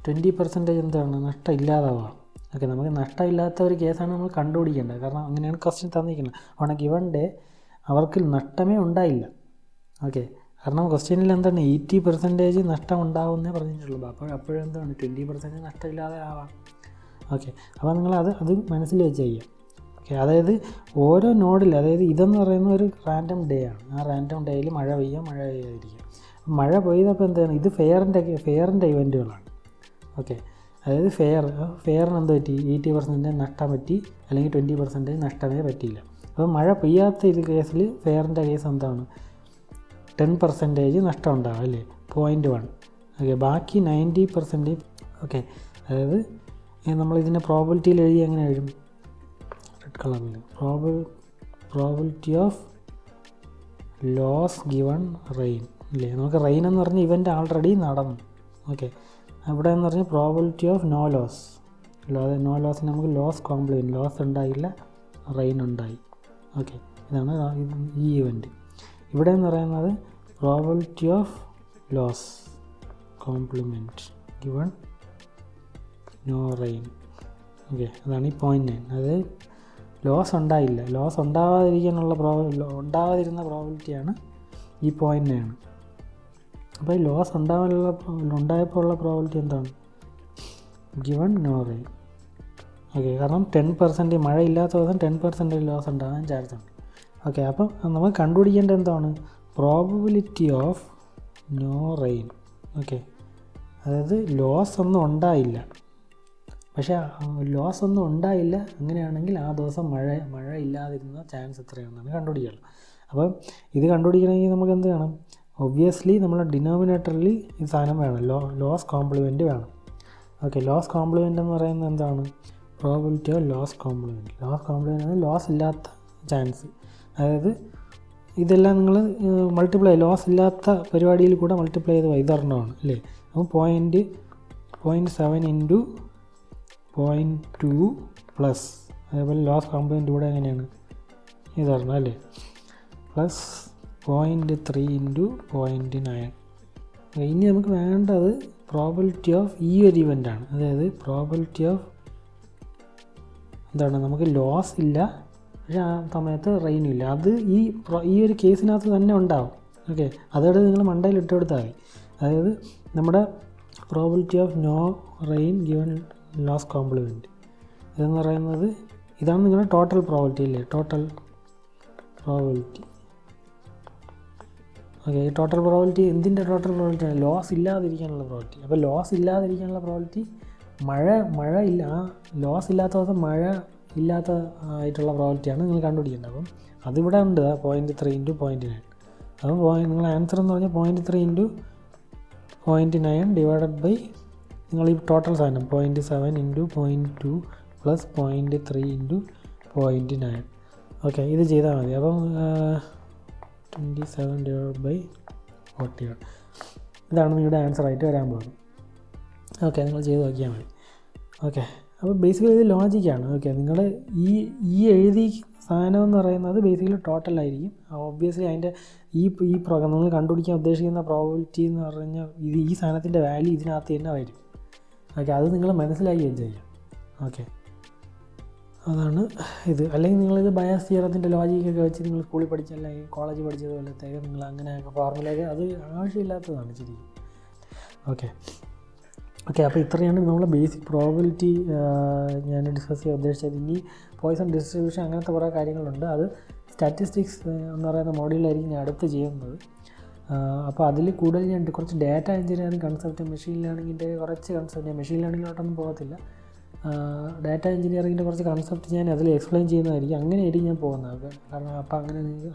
20% എന്താണ് നഷ്ടം ഇല്ലാതാവുക. ഓക്കെ, നമുക്ക് നഷ്ടമില്ലാത്ത ഒരു കേസാണ് നമ്മൾ കണ്ടുപിടിക്കേണ്ടത്. കാരണം അങ്ങനെയാണ് ക്വസ്റ്റ്യൻ തന്നിരിക്കുന്നത്. ഓൺ എ ഗിവൺ ഡേ അവർക്ക് നഷ്ടമേ ഉണ്ടായില്ല. ഓക്കെ, കാരണം ക്വസ്റ്റ്യനിൽ എന്താണ് 80% നഷ്ടം ഉണ്ടാവുമെന്നേ പറഞ്ഞിട്ടുള്ളൂ. അപ്പോഴെന്താണ് 20% നഷ്ടമില്ലാതെ ആവാം. ഓക്കെ, അപ്പോൾ നിങ്ങൾ അത് മനസ്സിൽ വെച്ച് ചെയ്യാം. ഓക്കെ, അതായത് ഓരോ നോഡിൽ, അതായത് ഇതെന്ന് പറയുന്ന ഒരു റാൻഡം ഡേ ആണ്. ആ റാൻഡം ഡേയിൽ മഴ പെയ്യാതിരിക്കുക. മഴ പെയ്തപ്പോൾ എന്താണ്, ഇത് ഫെയറിൻ്റെ ഇവൻറ്റുകളാണ്. ഓക്കെ, അതായത് ഫെയറിന് എന്ത് പറ്റി? 80% നഷ്ടം പറ്റി, അല്ലെങ്കിൽ 20% നഷ്ടമേ പറ്റിയില്ല. അപ്പോൾ മഴ പെയ്യാത്ത ഇത് കേസിൽ ഫെയറിൻ്റെ കേസ് എന്താണ്? 10% നഷ്ടം ഉണ്ടാകും അല്ലേ, 0.1. ഓക്കെ, ബാക്കി 90%. ഓക്കെ, അതായത് നമ്മളിതിൻ്റെ പ്രോബിലിറ്റിയിൽ എഴുതി എങ്ങനെ എഴുതും? റെഡ് കളറിൽ probability of loss given rain ഇല്ലേ. നമുക്ക് റെയിൻ എന്ന് പറഞ്ഞ ഇവൻ്റ് ആൾറെഡി നടന്നു. ഓക്കെ, അവിടെ എന്ന് പറഞ്ഞാൽ probability of no loss. No ലോസിന് നമുക്ക് ലോസ് കോംപ്ലിമെൻറ്റ്, ലോസ് ഉണ്ടായില്ല, റെയിൻ ഉണ്ടായി. ഓക്കെ, ഇതാണ് ഈ ഇവൻറ്റ്. ഇവിടെ എന്ന് പറയുന്നത് probability of loss complement given no rain. Okay, അതാണ് ഈ 0.9. അത് ലോസ് ഉണ്ടായില്ല, ലോസ് ഉണ്ടാവാതിരുന്ന പ്രോബിലിറ്റിയാണ് ഈ 0.9. അപ്പോൾ ഈ ലോസ് ഉണ്ടായപ്പോൾ ഉള്ള പ്രോബിലിറ്റി എന്താണ്? Given no rain. ഓക്കെ, കാരണം 10% മഴ ഇല്ലാത്ത ദിവസം 10% ലോസ് ഉണ്ടാകാൻ ചാൻസ് ഉണ്ട്. ഓക്കെ, അപ്പം നമുക്ക് കണ്ടുപിടിക്കേണ്ടത് എന്താണ്? Probability of no rain. Okay, അതായത് ലോസ് ഒന്നും ഉണ്ടായില്ല, പക്ഷേ ലോസ് ഒന്നും ഉണ്ടായില്ല, അങ്ങനെയാണെങ്കിൽ ആ ദിവസം മഴ ഇല്ലാതിരുന്ന ചാൻസ് എത്രയാണെന്നാണ് കണ്ടുപിടിക്കുക. അപ്പം ഇത് കണ്ടുപിടിക്കണമെങ്കിൽ നമുക്ക് എന്ത് വേണം? ഒബ്വിയസ്ലി നമ്മൾ ഡിനോമിനേറ്ററിൽ ഈ സാധനം വേണം, ലോസ് കോംപ്ലിമെൻറ്റ് വേണം. ഓക്കെ, ലോസ് കോംപ്ലിമെൻ്റ് എന്ന് പറയുന്നത് എന്താണ്? Probability of loss complement. Loss complement ആണ് ലോസ് ഇല്ലാത്ത ചാൻസ്. അതായത് ഇതെല്ലാം നിങ്ങൾ ലോസ് ഇല്ലാത്ത പരിപാടിയിൽ കൂടെ മൾട്ടിപ്ലൈ ചെയ്ത് ഇതൊരെണ്ണമാണ് അല്ലേ. അപ്പോൾ 0.7 ഇൻറ്റു 0.2 പ്ലസ്, അതേപോലെ ലോസ് കോംപ്ലിമെൻ്റ് കൂടെ എങ്ങനെയാണ്? ഇതൊരെണ്ണം അല്ലേ, പ്ലസ് 0.3 ഇൻറ്റു 0.9. ഇനി നമുക്ക് വേണ്ടത് പ്രോബിലിറ്റി ഓഫ് ഈ ഒരു ഇവൻ്റാണ്. അതായത് പ്രോബിലിറ്റി ഓഫ് എന്താണ്? നമുക്ക് ലോസ് ഇല്ല, പക്ഷേ ആ സമയത്ത് റെയിനും ഇല്ല. അത് ഈ ഒരു കേസിനകത്ത് തന്നെ ഉണ്ടാവും. ഓക്കെ, അതോടെ നിങ്ങൾ മണ്ടയിൽ ഇട്ട് കൊടുത്താൽ മതി. അതായത് നമ്മുടെ probability of no rain given loss complement ഇതെന്ന് പറയുന്നത് ഇതാണ് നിങ്ങളുടെ ടോട്ടൽ പ്രോബിലിറ്റി അല്ലേ, ടോട്ടൽ പ്രോബിലിറ്റി. ഓക്കെ, ഈ ടോട്ടൽ പ്രോബിലിറ്റി എന്തിൻ്റെ ടോട്ടൽ പ്രോബിലിറ്റിയാണ്? ലോസ് ഇല്ലാതിരിക്കാനുള്ള പ്രോബിലിറ്റി. അപ്പോൾ ലോസ് ഇല്ലാതിരിക്കാനുള്ള പ്രോബിലിറ്റി മഴ ഇല്ല, ആ ലോസ് ഇല്ലാത്ത ദിവസം മഴ ഇല്ലാത്ത ആയിട്ടുള്ള പ്രോബിലിറ്റിയാണ് നിങ്ങൾ കണ്ടുപിടിക്കേണ്ടത്. അപ്പം അതിവിടെ ഉണ്ട്, 0.3 ഇൻറ്റു 0.9. അപ്പം നിങ്ങൾ ആൻസർ എന്ന് പറഞ്ഞാൽ 0.3 ഇൻറ്റു 0.9 ഡിവൈഡഡ് ബൈ നിങ്ങൾ ഈ ടോട്ടൽ സാധനം 0.7 ഇൻറ്റു 0.2 പ്ലസ് 0.3 ഇൻറ്റു 0.9. ഓക്കെ, ഇത് ചെയ്താൽ മതി. അപ്പം 27 ഡിവൈഡ് ബൈ 41 ഇതാണ് നിങ്ങളുടെ ആൻസറായിട്ട് വരാൻ പോകുന്നത്. ഓക്കെ, നിങ്ങൾ ചെയ്ത് നോക്കിയാൽ മതി. ഓക്കെ, അപ്പോൾ ബേസിക്കലി ഇത് ലോജിക്കാണ്. ഓക്കെ, നിങ്ങൾ ഈ എഴുതി സാധനം എന്ന് പറയുന്നത് ബേസിക്കലി ടോട്ടലായിരിക്കും. ഒബ്വിയസ്ലി അതിൻ്റെ ഈ പ്രോഗ്രാം നിങ്ങൾ കണ്ടുപിടിക്കാൻ ഉദ്ദേശിക്കുന്ന പ്രോബിലിറ്റി എന്ന് പറഞ്ഞാൽ ഈ സാധനത്തിൻ്റെ വാല്യൂ ഇതിനകത്ത് തന്നെ വരും. ഓക്കെ, അത് നിങ്ങൾ മനസ്സിലാക്കുകയും ചെയ്യാം. ഓക്കെ, അതാണ് ഇത്. അല്ലെങ്കിൽ നിങ്ങളിത് ബയാസ് തിയറത്തിൻ്റെ ലോജിക്കൊക്കെ വെച്ച് നിങ്ങൾ സ്കൂളിൽ പഠിച്ച അല്ലെങ്കിൽ കോളേജിൽ പഠിച്ചതുപോലത്തേക്ക് നിങ്ങൾ അങ്ങനെയൊക്കെ ഫോർമുലയൊക്കെ അത് ആവശ്യമില്ലാത്തതാണ് ശരിക്കും. ഓക്കെ, അപ്പോൾ ഇത്രയാണ് നമ്മൾ ബേസിക് പ്രോബിലിറ്റി ഞാൻ ഡിസ്കസ് ചെയ്യാൻ ഉദ്ദേശിച്ചത്. ഇനി പോയിസൺ ഡിസ്ട്രിബ്യൂഷൻ അങ്ങനത്തെ കുറേ കാര്യങ്ങളുണ്ട്. അത് സ്റ്റാറ്റിസ്റ്റിക്സ് എന്ന് പറയുന്ന മോഡ്യൂളായിരിക്കും ഞാൻ അടുത്ത് ചെയ്യുന്നത്. അപ്പോൾ അതിൽ കൂടുതൽ ഞാൻ കുറച്ച് ഡാറ്റ എഞ്ചിനീയറിംഗ് കൺസെപ്റ്റ്, മെഷീൻ ലേണിങ്ങിൻ്റെ കുറച്ച് കൺസെപ്റ്റ്, ഞാൻ മെഷീൻ ലേണിങ്ങിലോട്ടൊന്നും പോകത്തില്ല, ഡാറ്റ എഞ്ചിനീയറിങ്ങിൻ്റെ കുറച്ച് കൺസെപ്റ്റ് ഞാൻ അതിൽ എക്സ്പ്ലെയിൻ ചെയ്യുന്നതായിരിക്കും. അങ്ങനെയായിരിക്കും ഞാൻ പോകുന്നത്. കാരണം അപ്പോൾ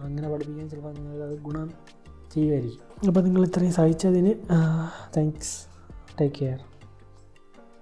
അങ്ങനെ പഠിപ്പിക്കാൻ ചിലപ്പോൾ നിങ്ങൾക്ക് അത് ഗുണം ചെയ്യുമായിരിക്കും. അപ്പോൾ നിങ്ങൾ ഇത്രയും സഹിച്ചതിന് താങ്ക്സ്. Take care.